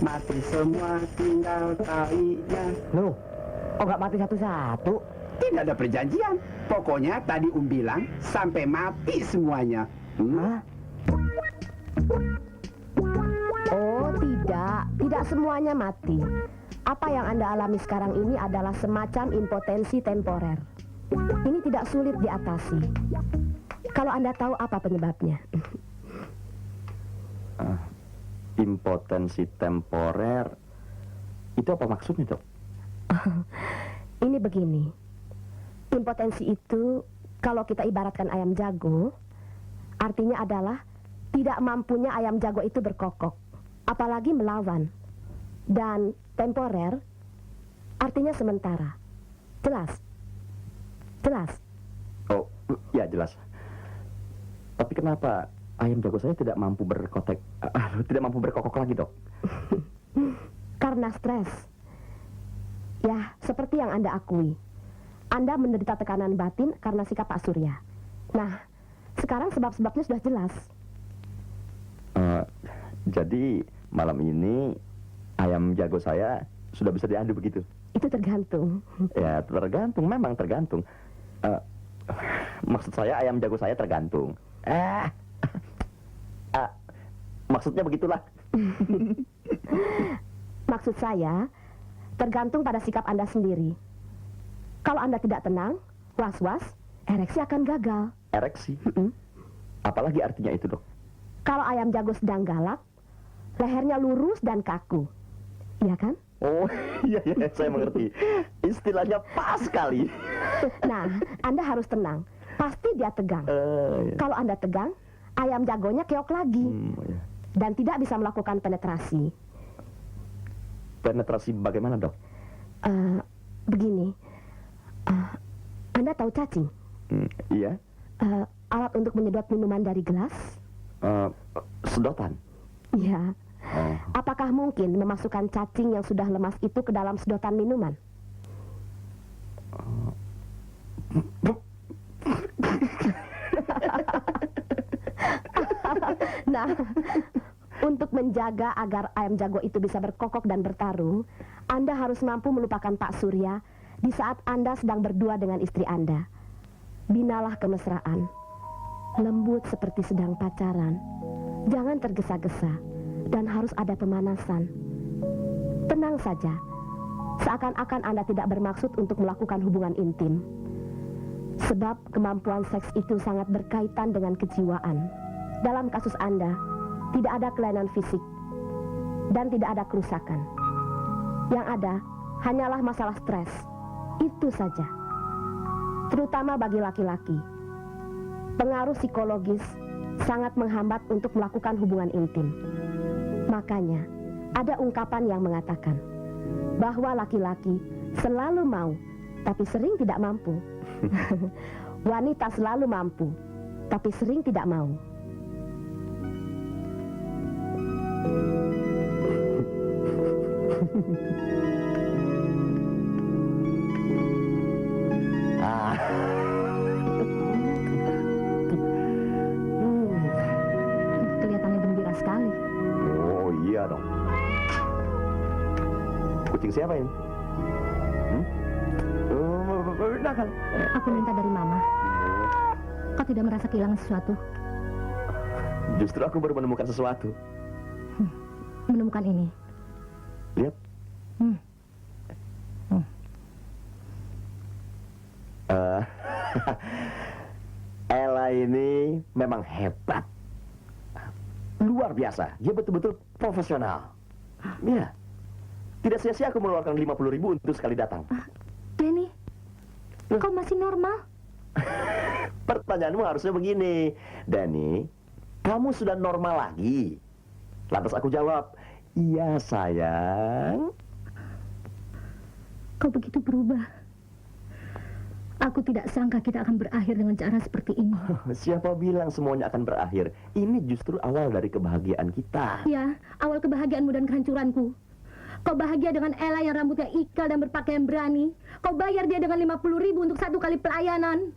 mati semua tinggal tainya. Loh, kok nggak mati satu-satu? Tidak ada perjanjian. Pokoknya tadi bilang sampai mati semuanya. Hah? Oh, tidak semuanya mati. Apa yang Anda alami sekarang ini adalah semacam impotensi temporer. Ini tidak sulit diatasi. Kalau Anda tahu apa penyebabnya. Impotensi temporer. Itu apa maksudnya, Dok? Ini begini. Impotensi itu kalau kita ibaratkan ayam jago, artinya adalah tidak mampunya ayam jago itu berkokok, apalagi melawan. Dan temporer artinya sementara. Jelas? Jelas? Oh, ya jelas. Tapi kenapa ayam jago saya tidak mampu tidak mampu berkokok lagi, Dok? Karena stres. Ya, seperti yang Anda akui. Anda menderita tekanan batin karena sikap Pak Surya. Nah, sekarang sebab-sebabnya sudah jelas. Jadi malam ini ayam jago saya sudah bisa diadu begitu? Itu tergantung. Ya tergantung, memang tergantung. Maksud saya ayam jago saya tergantung. Maksudnya begitulah. Maksud saya, tergantung pada sikap Anda sendiri. Kalau Anda tidak tenang, was-was, ereksi akan gagal. Ereksi? Apalagi artinya itu, Dok? Kalau ayam jago sedang galak, lehernya lurus dan kaku. Iya kan? Oh, iya, saya mengerti. Istilahnya pas sekali. Nah, Anda harus tenang. Pasti dia tegang. Iya. Kalau Anda tegang, ayam jagonya keok lagi. Iya. Dan tidak bisa melakukan penetrasi. Penetrasi bagaimana, Dok? Begini. Anda tahu cacing? Iya. Alat untuk menyedot minuman dari gelas? Sedotan? Iya. Apakah mungkin memasukkan cacing yang sudah lemas itu ke dalam sedotan minuman? Nah, untuk menjaga agar ayam jago itu bisa berkokok dan bertarung, Anda harus mampu melupakan Pak Surya di saat Anda sedang berdua dengan istri Anda. Binalah kemesraan. Lembut seperti sedang pacaran. Jangan tergesa-gesa dan harus ada pemanasan. Tenang saja. Seakan-akan Anda tidak bermaksud untuk melakukan hubungan intim. Sebab kemampuan seks itu sangat berkaitan dengan kejiwaan. Dalam kasus Anda, tidak ada kelainan fisik dan tidak ada kerusakan. Yang ada hanyalah masalah stres. Itu saja. Terutama bagi laki-laki. Pengaruh psikologis sangat menghambat untuk melakukan hubungan intim. Makanya, ada ungkapan yang mengatakan bahwa laki-laki selalu mau, tapi sering tidak mampu. Wanita selalu mampu, tapi sering tidak mau. Kelihatannya gembira sekali. Oh iya dong. Kucing siapa ini? Nakal. Aku minta dari Mama. Kau tidak merasa kehilangan sesuatu? Justru aku baru menemukan sesuatu. Menemukan ini. Lihat. Ella ini memang hebat. Luar biasa. Dia betul-betul profesional. Ya. Tidak sia-sia aku mengeluarkan 50.000 untuk sekali datang. Denny, kau masih normal? Pertanyaanmu harusnya begini. Danny, kamu sudah normal lagi? Lantas aku jawab, iya sayang. Kau begitu berubah. Aku tidak sangka kita akan berakhir dengan cara seperti ini. Siapa bilang semuanya akan berakhir? Ini justru awal dari kebahagiaan kita. Ya, awal kebahagiaanmu dan kehancuranku. Kau bahagia dengan Ella yang rambutnya ikal dan berpakaian berani. Kau bayar dia dengan 50.000 untuk 1 kali pelayanan.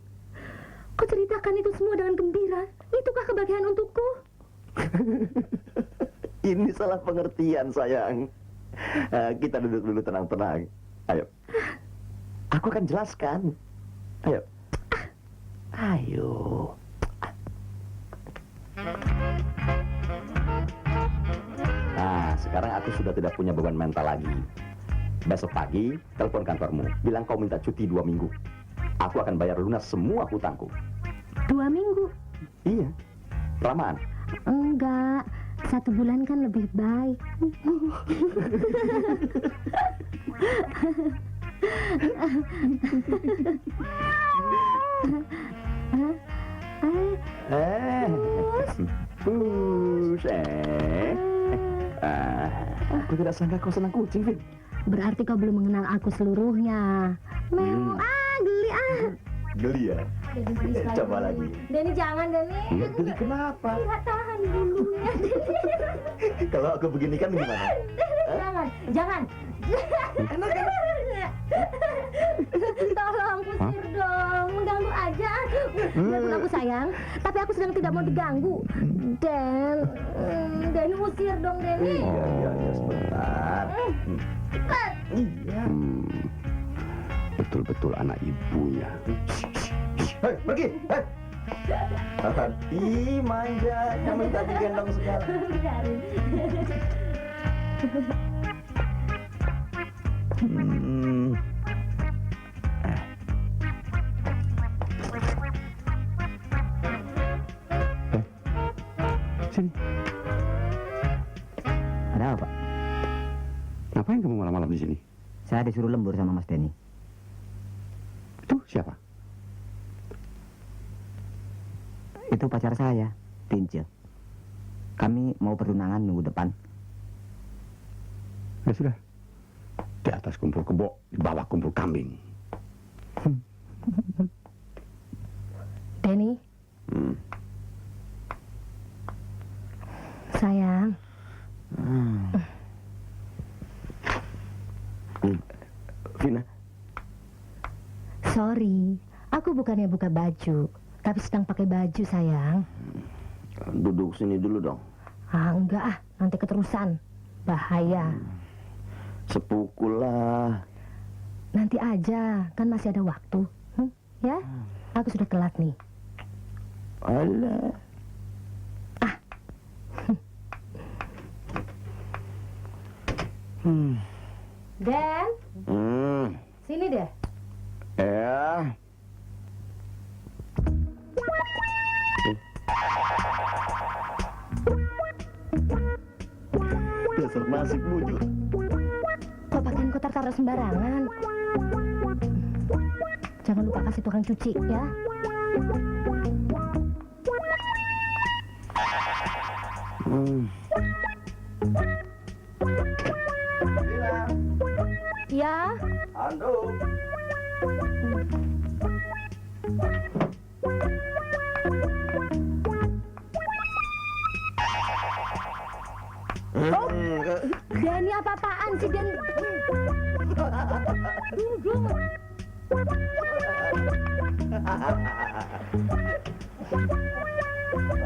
Kau ceritakan itu semua dengan gembira. Itukah kebahagiaan untukku? Ini salah pengertian, sayang. Kita duduk dulu tenang-tenang. Ayo. Aku akan jelaskan. Ayo. Ayo. Nah, sekarang aku sudah tidak punya beban mental lagi. Besok pagi, telepon kantormu. Bilang kau minta cuti 2 minggu. Aku akan bayar lunas semua hutangku. 2 minggu? Iya. Kelamaan. Enggak. 1 bulan kan lebih baik. Aku tidak sangka kau senang kucing, Vin. Berarti kau belum mengenal aku seluruhnya. Geli Geli ya? Coba lagi. Denny jangan, Denny. Geli kenapa? Enggak tahan bulunya. Kalau aku begini kan gimana? Jangan. Tolong, Lagu sayang, tapi aku sedang tidak mau diganggu. Denny usir dong, Denny. Iya, sebentar. Cepat. Betul-betul anak ibunya. Hei, pergi. Hei. Tadi manja, kamu tadi gendong segala. Sini. Ada apa? Ngapain kamu malam-malam di sini? Saya disuruh lembur sama Mas Denny. Itu siapa? Itu pacar saya, Tince. Kami mau pertunangan minggu depan. Ya sudah. Di atas kumpul kebo, di bawah kumpul kambing. Denny. Sayang. Vina. Sorry, aku bukannya buka baju, tapi sedang pakai baju, sayang. Duduk sini dulu dong. Enggak nanti keterusan. Bahaya. Sepuku lah. Nanti aja, kan masih ada waktu. Ya, aku sudah telat nih. Alah. Den, sini deh. Ya. Dasar nasib bujur. Kok pakaian kotor taruh sembarangan? Jangan lupa kasih tukang cuci, ya. Ya. Ando. Denny apa-apaan sih, Den?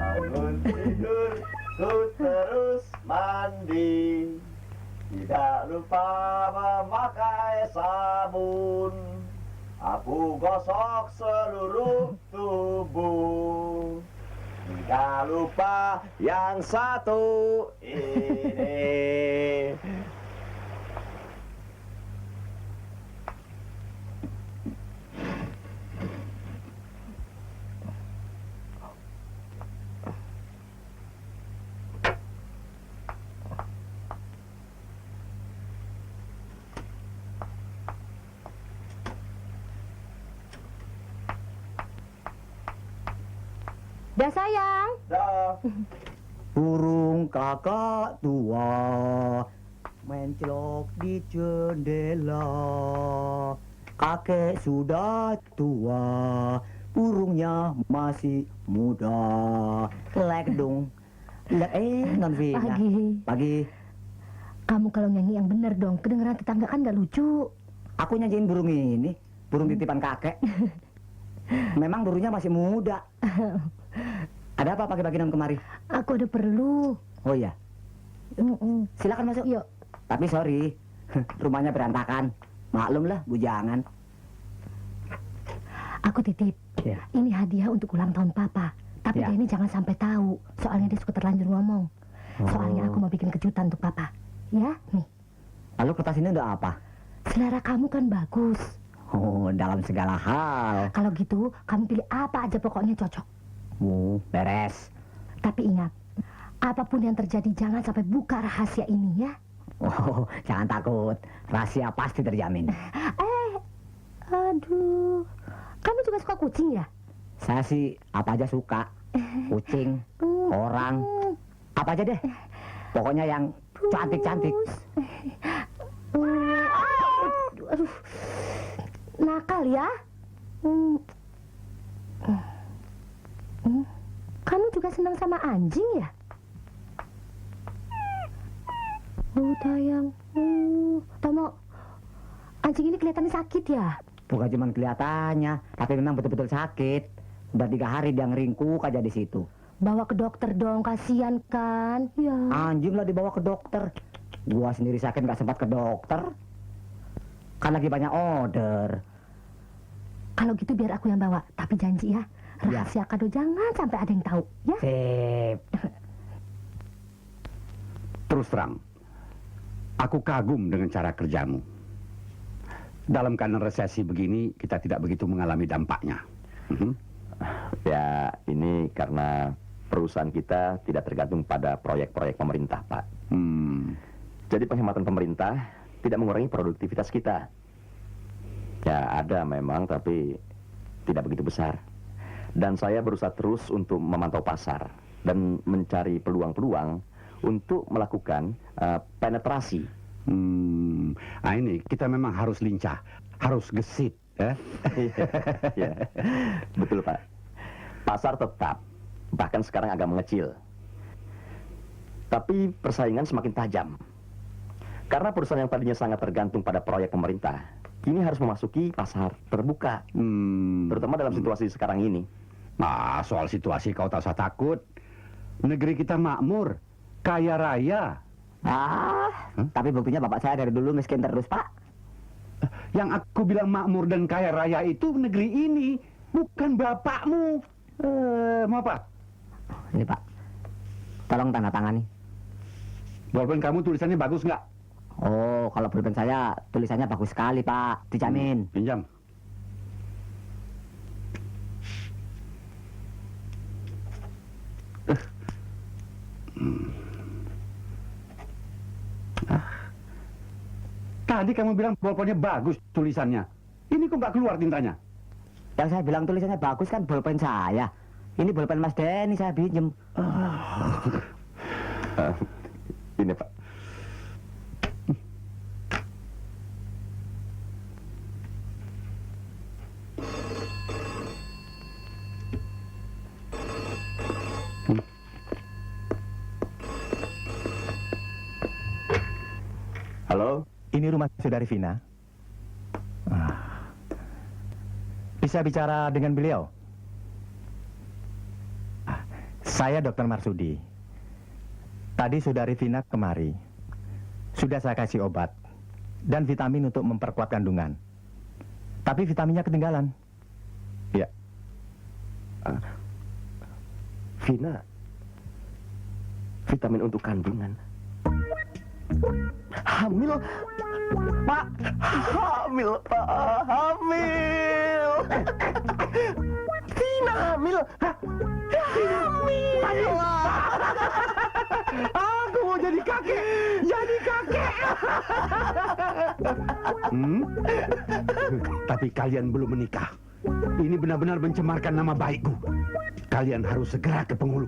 Bangun tidur, ku terus mandi. Tidak lupa memakai sabun. Aku gosok seluruh tubuh. Tidak lupa yang satu ini. Dah, sayang. Dah. Burung kakak tua mencelok di jendela. Kakek sudah tua, burungnya masih muda. Lek dong. Non Vina. Pagi. Kamu kalau nyanyi yang bener dong, kedengeran tetangga kan gak lucu. Aku nyanyiin burung ini, burung titipan kakek. Memang burungnya masih muda. Ada apa pagi-pagi non kemari? Aku ada perlu. Oh iya. Silakan masuk. Yuk. Tapi sorry, rumahnya berantakan. Maklum lah, bujangan. Aku titip. Ya. Ini hadiah untuk ulang tahun Papa. Tapi Ya. Denny jangan sampai tahu. Soalnya dia suka terlanjur ngomong. Soalnya aku mau bikin kejutan untuk Papa. Ya, nih. Lalu kertas ini udah apa? Selera kamu kan bagus. Oh, dalam segala hal. Kalau gitu, kamu pilih apa aja pokoknya cocok. Beres. Tapi ingat, apapun yang terjadi jangan sampai buka rahasia ini ya. Oh, jangan takut. Rahasia pasti terjamin. Aduh. Kamu juga suka kucing ya? Saya sih apa aja suka. Kucing, orang, apa aja deh. Pokoknya yang cantik-cantik. Aduh. Nakal ya? Kamu juga senang sama anjing ya? Tayang. Tomo, anjing ini kelihatannya sakit ya? Bukan cuma kelihatannya, tapi memang betul-betul sakit. Udah 3 hari dia ngeringkuk aja di situ. Bawa ke dokter dong, kasihan kan? Ya. Anjing lah dibawa ke dokter. Gua sendiri sakit nggak sempat ke dokter. Kan lagi banyak order. Kalau gitu biar aku yang bawa, tapi janji ya, rahasia kado jangan sampai ada yang tahu, ya? Sip. Terus terang, aku kagum dengan cara kerjamu. Dalam keadaan resesi begini, kita tidak begitu mengalami dampaknya. Ya, ini karena perusahaan kita tidak tergantung pada proyek-proyek pemerintah, Pak. Jadi penghematan pemerintah tidak mengurangi produktivitas kita. Ya, ada memang, tapi tidak begitu besar. Dan saya berusaha terus untuk memantau pasar dan mencari peluang-peluang untuk melakukan penetrasi. Nah ini, kita memang harus lincah, harus gesit. Ya, betul, Pak. Pasar tetap, bahkan sekarang agak mengecil. Tapi persaingan semakin tajam. Karena perusahaan yang tadinya sangat tergantung pada proyek pemerintah, kini harus memasuki pasar terbuka. Terutama dalam situasi sekarang ini. Nah, soal situasi kau tak usah takut. Negeri kita makmur, kaya raya. Tapi buktinya bapak saya dari dulu miskin terus, Pak. Yang aku bilang makmur dan kaya raya itu negeri ini, bukan bapakmu. Mau apa? Ini, Pak. Tolong tanda tangani. Bolpen kamu tulisannya bagus nggak? Oh, kalau pulpen saya tulisannya bagus sekali, Pak. Dijamin. Pinjam. Tadi kamu bilang bolpennya bagus tulisannya. Ini kok nggak keluar tintanya? Yang saya bilang tulisannya bagus kan bolpen saya. Ini bolpen Mas Denny saya pinjem. Ini, Pak. Halo? Ini rumah saudari Vina. Bisa bicara dengan beliau? Saya Dr. Marsudi. Tadi saudari Vina kemari. Sudah saya kasih obat dan vitamin untuk memperkuat kandungan. Tapi vitaminnya ketinggalan. Ya. Vina, vitamin untuk kandungan. Hamil, Pak. Hamil, Pak. Hamil. Vina hamil. Hamil. Aku mau jadi kakek. Jadi kakek. Tapi kalian belum menikah. Ini benar-benar mencemarkan nama baikku. Kalian harus segera ke penghulu.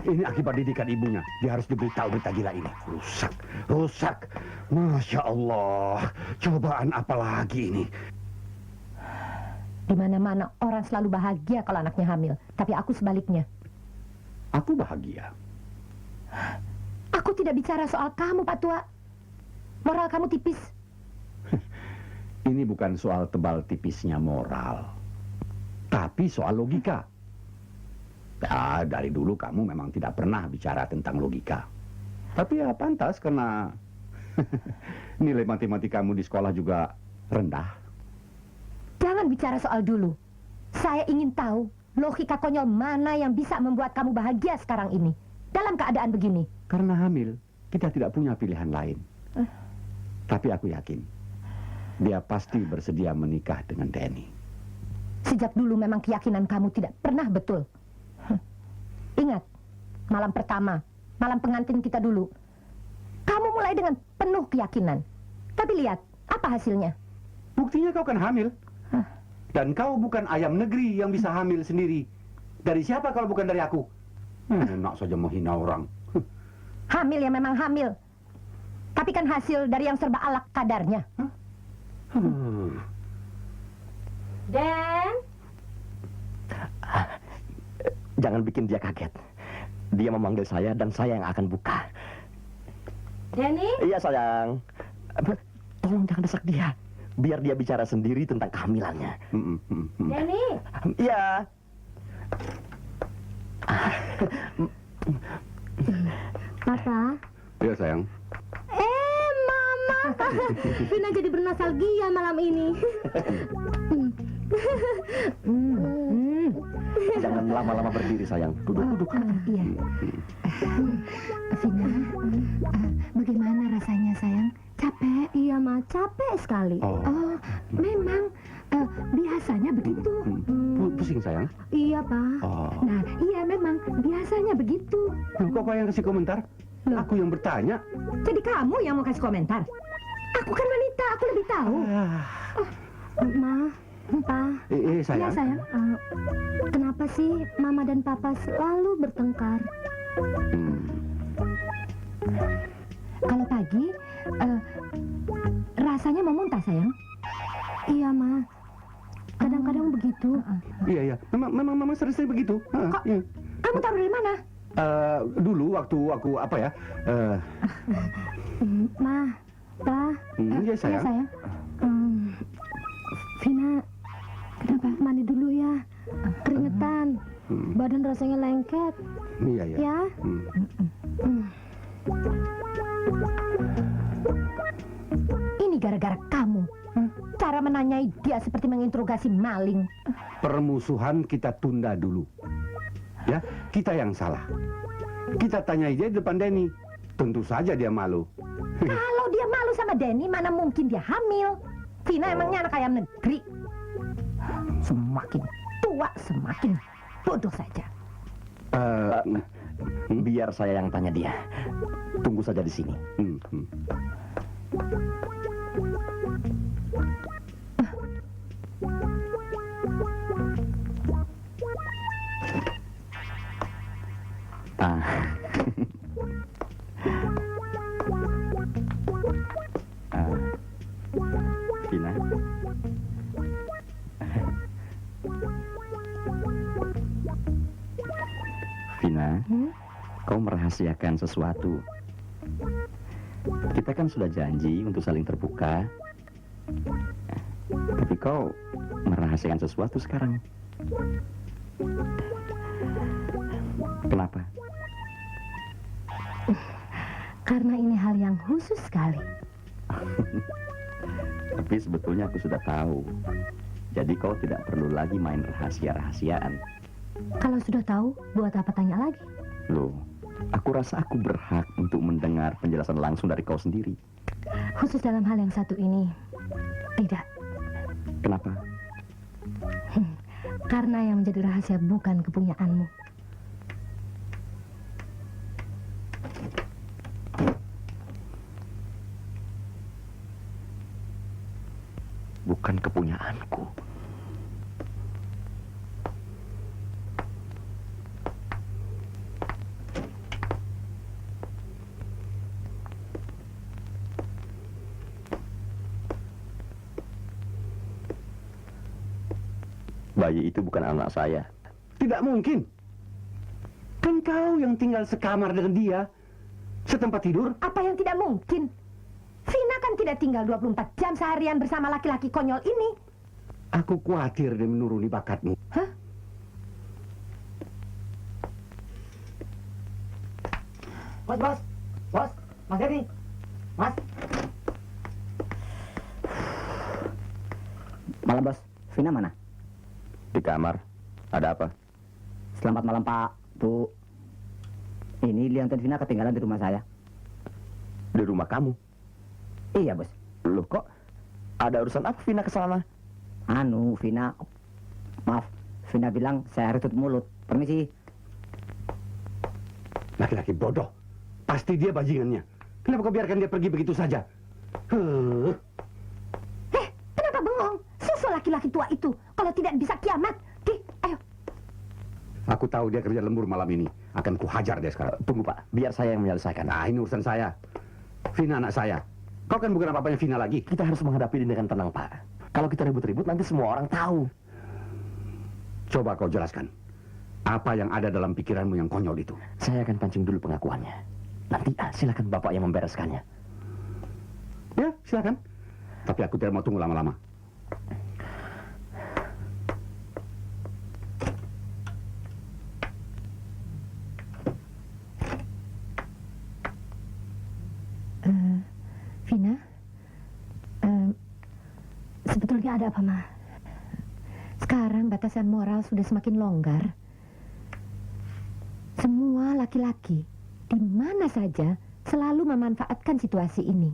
Ini akibat didikan ibunya. Dia harus diberitahu berita gila ini. Rusak. Masya Allah. Cobaan apa lagi ini? Di mana-mana orang selalu bahagia kalau anaknya hamil. Tapi aku sebaliknya. Aku bahagia. Aku tidak bicara soal kamu, Pak Tua. Moral kamu tipis. Ini bukan soal tebal tipisnya moral. Tapi soal logika. Ya, dari dulu kamu memang tidak pernah bicara tentang logika. Tapi ya pantas karena nilai matematika kamu di sekolah juga rendah. Jangan bicara soal dulu. Saya ingin tahu logika konyol mana yang bisa membuat kamu bahagia sekarang ini. Dalam keadaan begini. Karena hamil, kita tidak punya pilihan lain. Tapi aku yakin, dia pasti bersedia menikah dengan Denny. Sejak dulu memang keyakinan kamu tidak pernah betul. Ingat, malam pertama, malam pengantin kita dulu. Kamu mulai dengan penuh keyakinan. Tapi lihat, apa hasilnya? Buktinya kau kan hamil. Dan kau bukan ayam negeri yang bisa hamil sendiri. Dari siapa kalau bukan dari aku? Enak saja menghina orang. Hamil ya memang hamil. Tapi kan hasil dari yang serba alak kadarnya. Dan? Jangan bikin dia kaget. Dia memanggil saya dan saya yang akan buka. Denny? Iya, sayang. Tolong jangan desak dia. biar dia bicara sendiri tentang kehamilannya. Denny. Iya. Papa. Iya sayang. Mama. Vina jadi bernostalgia malam ini. Jangan lama-lama berdiri sayang. Duduk. Iya. Vina, bagaimana rasanya sayang? Capek? Iya, Ma, capek sekali. Oh, memang biasanya begitu. Pusing sayang. Iya, Pak. Nah, iya memang biasanya begitu. Kok yang kasih komentar? Aku yang bertanya. Jadi kamu yang mau kasih komentar? Aku kan wanita, aku lebih tahu. Ma, Pa. Sayang. Iya, sayang. Kenapa sih Mama dan Papa selalu bertengkar? Kalau pagi, rasanya mau muntah sayang. Iya, Ma. Kadang-kadang begitu. Iya. Memang mama sering begitu. Iya. Kamu tahu dari mana? Dulu waktu aku apa ya? Ma, Pa. Iya sayang. Vina, kenapa? Mandi dulu ya. Keringetan. Badan rasanya lengket. Iya. Ya. Ini gara-gara kamu. Cara menanyai dia seperti menginterogasi maling. Permusuhan kita tunda dulu. Ya, kita yang salah. Kita tanyai dia di depan Denny. Tentu saja dia malu. Kalau dia malu sama Denny, mana mungkin dia hamil? Vina emangnya anak ayam negeri. Semakin tua, semakin bodoh saja. Biar saya yang tanya dia. Tunggu saja di sini. Vina. Vina, kau merahasiakan sesuatu. Kita kan sudah janji untuk saling terbuka. Tapi kau merahasiakan sesuatu sekarang. Kenapa? Karena ini hal yang khusus sekali. Tapi sebetulnya aku sudah tahu. Jadi kau tidak perlu lagi main rahasia-rahasiaan. Kalau sudah tahu, buat apa tanya lagi? Loh, aku rasa aku berhak untuk mendengar penjelasan langsung dari kau sendiri. Khusus dalam hal yang satu ini, tidak. Kenapa? Karena yang menjadi rahasia bukan kepunyaanmu. Bukan kepunyaanku. Bayi itu bukan anak saya. Tidak mungkin. Kan kau yang tinggal sekamar dengan dia. Setempat tidur. Apa yang tidak mungkin? Vina kan tidak tinggal 24 jam seharian bersama laki-laki konyol ini. Aku khawatir dia menuruni bakatmu. Hah? Bos, Mas Denny, Mas. Malam bos, Vina mana? Di kamar. Ada apa? Selamat malam Pak, Bu. Ini Lian dan Vina ketinggalan di rumah saya. Di rumah kamu? Iya bos. Loh kok ada urusan apa Vina ke sana? Vina, maaf, Vina bilang saya harus tutup mulut. Permisi. Laki-laki bodoh. Pasti dia bajingannya. Kenapa kau biarkan dia pergi begitu saja? Kenapa bengong? Susul laki-laki tua itu. Kalau tidak bisa kiamat. Ayo. Aku tahu dia kerja lembur malam ini. Akan kuhajar dia sekarang. Tunggu Pak, biar saya yang menyelesaikan. Nah, ini urusan saya. Vina anak saya. Kau kan bukan apa-apanya Vina lagi. Kita harus menghadapi ini dengan tenang Pak. Kalau kita ribut-ribut nanti semua orang tahu. Coba kau jelaskan. Apa yang ada dalam pikiranmu yang konyol itu? Saya akan pancing dulu pengakuannya. Nanti silakan Bapak yang membereskannya. Ya, silakan. Tapi aku tidak mau tunggu lama-lama. Vina, sebetulnya ada apa, Ma? Sekarang batasan moral sudah semakin longgar. Semua laki-laki di mana saja selalu memanfaatkan situasi ini.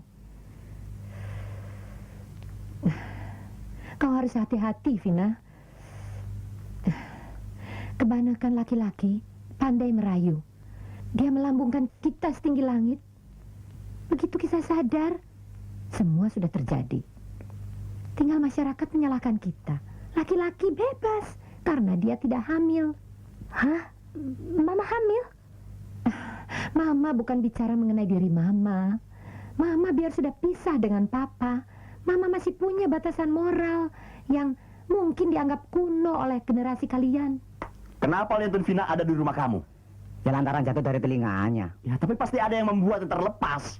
Kau harus hati-hati, Vina. Kebanyakan laki-laki pandai merayu. Dia melambungkan kita setinggi langit. Begitu kita sadar, semua sudah terjadi. Tinggal masyarakat menyalahkan kita. Laki-laki bebas karena dia tidak hamil. Hah? Mama hamil? Mama bukan bicara mengenai diri Mama. Mama biar sudah pisah dengan Papa. Mama masih punya batasan moral yang mungkin dianggap kuno oleh generasi kalian. Kenapa Liantun Vina ada di rumah kamu? Ya lantaran jatuh dari telinganya. Ya, tapi pasti ada yang membuat terlepas.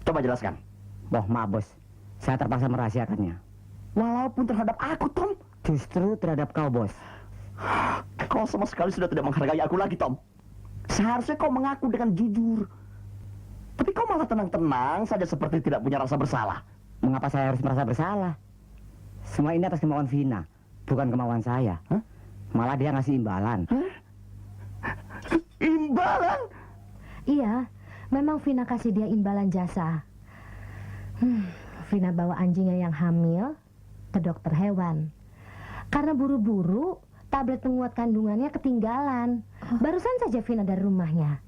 Coba jelaskan. Maaf bos, saya terpaksa merahasiakannya. Walaupun terhadap aku, Tom. Justru terhadap kau, bos. Kau sama sekali sudah tidak menghargai aku lagi, Tom. Seharusnya kau mengaku dengan jujur. Tapi kau malah tenang-tenang saja seperti tidak punya rasa bersalah. Mengapa saya harus merasa bersalah? Semua ini atas kemauan Vina, bukan kemauan saya. Hah? Malah dia ngasih imbalan. Imbalan? Iya, memang Vina kasih dia imbalan jasa. Vina bawa anjingnya yang hamil ke dokter hewan. Karena buru-buru, tablet penguat kandungannya ketinggalan. Barusan saja Vina dari rumahnya.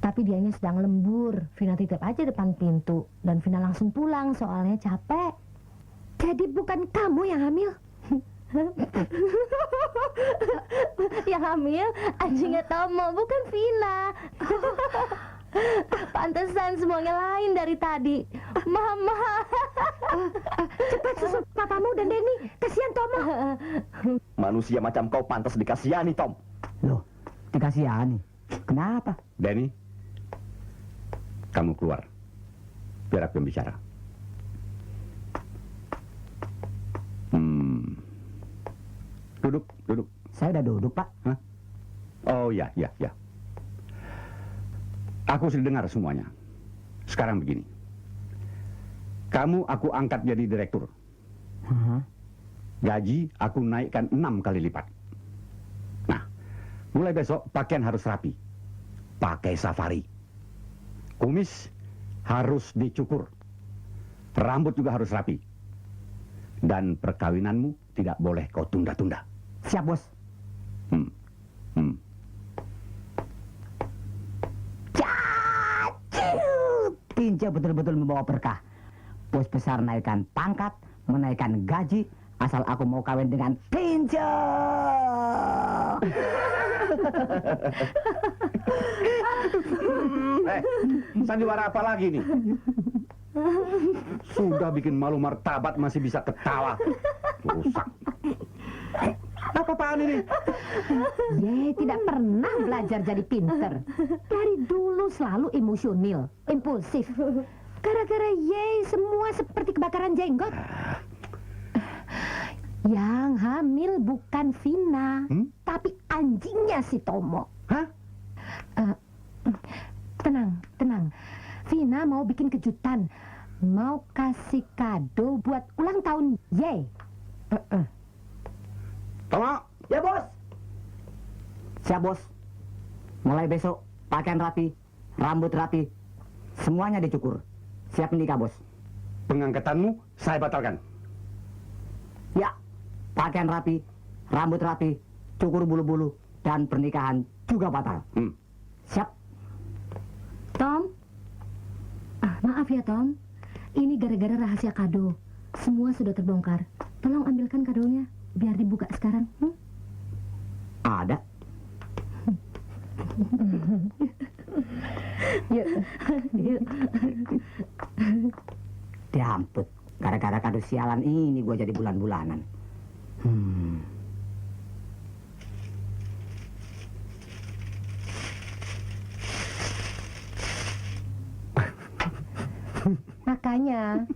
Tapi dianya sedang lembur. Vina titip aja depan pintu. Dan Vina langsung pulang soalnya capek. Jadi bukan kamu yang hamil? Yang hamil anjingnya Tomo, bukan Vina. Pantesan semuanya lain dari tadi. Mama. Cepat susul papamu dan Denny. Kasihan Tomo. Manusia macam kau pantas dikasihani, Tom. Loh, dikasihani? Kenapa? Denny, kamu keluar. Biar aku yang bicara. Duduk. Saya udah duduk, Pak. Hah? Oh, ya. Aku sudah dengar semuanya. Sekarang begini. Kamu aku angkat jadi direktur. Gaji aku naikkan 6 kali lipat. Nah, mulai besok pakaian harus rapi. Pakai safari. Kumis harus dicukur. Rambut juga harus rapi. Dan perkawinanmu tidak boleh kau tunda-tunda. Siap, bos. Tinja betul-betul membawa berkah. Bos besar naikkan pangkat, menaikkan gaji, asal aku mau kawin dengan Tinja. Sandiwara apa lagi nih? Sudah bikin malu martabat masih bisa ketawa. Rusak. Apa-apaan ini? Ye, tidak pernah belajar jadi pinter. Dari dulu selalu emosional, impulsif. Gara-gara Ye, semua seperti kebakaran jenggot. Yang hamil bukan Vina, tapi anjingnya si Tomo. Hah? Tenang. Vina mau bikin kejutan. Mau kasih kado buat ulang tahun Ye. Tomo. Ya, bos. Siap, bos. Mulai besok, pakaian rapi, rambut rapi, semuanya dicukur. Siap menikah, bos. Pengangkatanmu saya batalkan. Ya, pakaian rapi, rambut rapi, cukur bulu-bulu, dan pernikahan juga batal. Siap. Tom. Maaf ya Tom. Ini gara-gara rahasia kado. Semua sudah terbongkar. Tolong ambilkan kadonya. Biar dibuka sekarang. Ada. Yuk. Diamput. Gara-gara kado sialan ini gua jadi bulan-bulanan. Makanya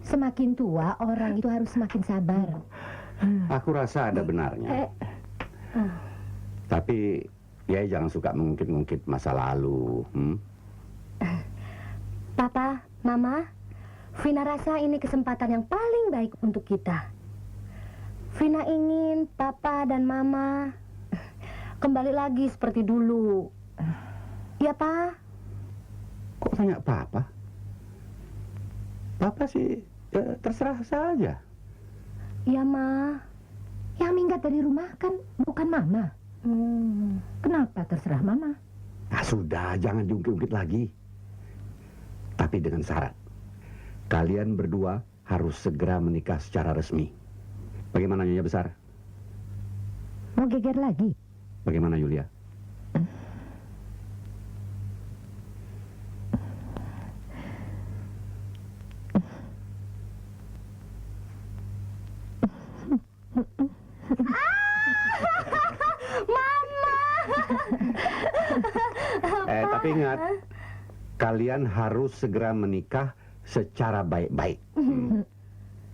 Semakin tua, orang itu harus semakin sabar. Aku rasa ada benarnya. Tapi ya jangan suka mengungkit-ungkit masa lalu. Papa, Mama, Vina rasa ini kesempatan yang paling baik untuk kita. Vina ingin Papa dan Mama kembali lagi seperti dulu. Ya, Pak? Kok tanya Papa? Papa sih terserah saja. Ya, Ma. Yang minggat dari rumah kan bukan Mama. Kenapa terserah Mama? Nah, sudah, jangan diungkit-ungkit lagi. Tapi dengan syarat. Kalian berdua harus segera menikah secara resmi. Bagaimana Nyonya Besar? Mau geger lagi? Bagaimana Yulia? Tapi ingat, kalian harus segera menikah secara baik-baik.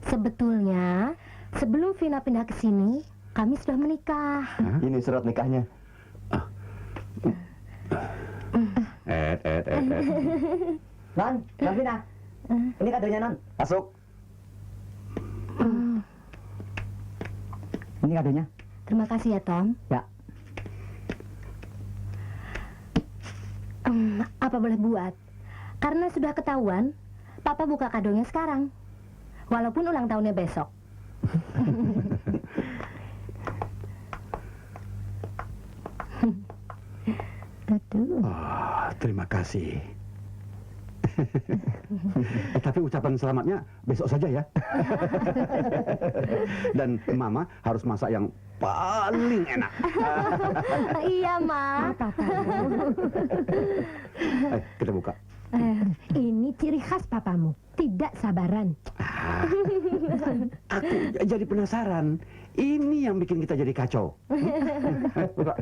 Sebetulnya, sebelum Vina pindah ke sini, kami sudah menikah. Ini surat nikahnya. Non, Vina. Ini kadonya, Non. Masuk. Ini kadonya. Terima kasih ya, Tom. Ya. Apa boleh buat? Karena sudah ketahuan, Papa buka kadonya sekarang. Walaupun ulang tahunnya besok. Aduh. Oh, terima kasih. Tapi ucapan selamatnya besok saja ya. Dan Mama harus masak yang paling enak. Iya, Ma. Kita buka. Ini ciri khas papamu, tidak sabaran. Aku jadi penasaran. Ini yang bikin kita jadi kacau. Buka.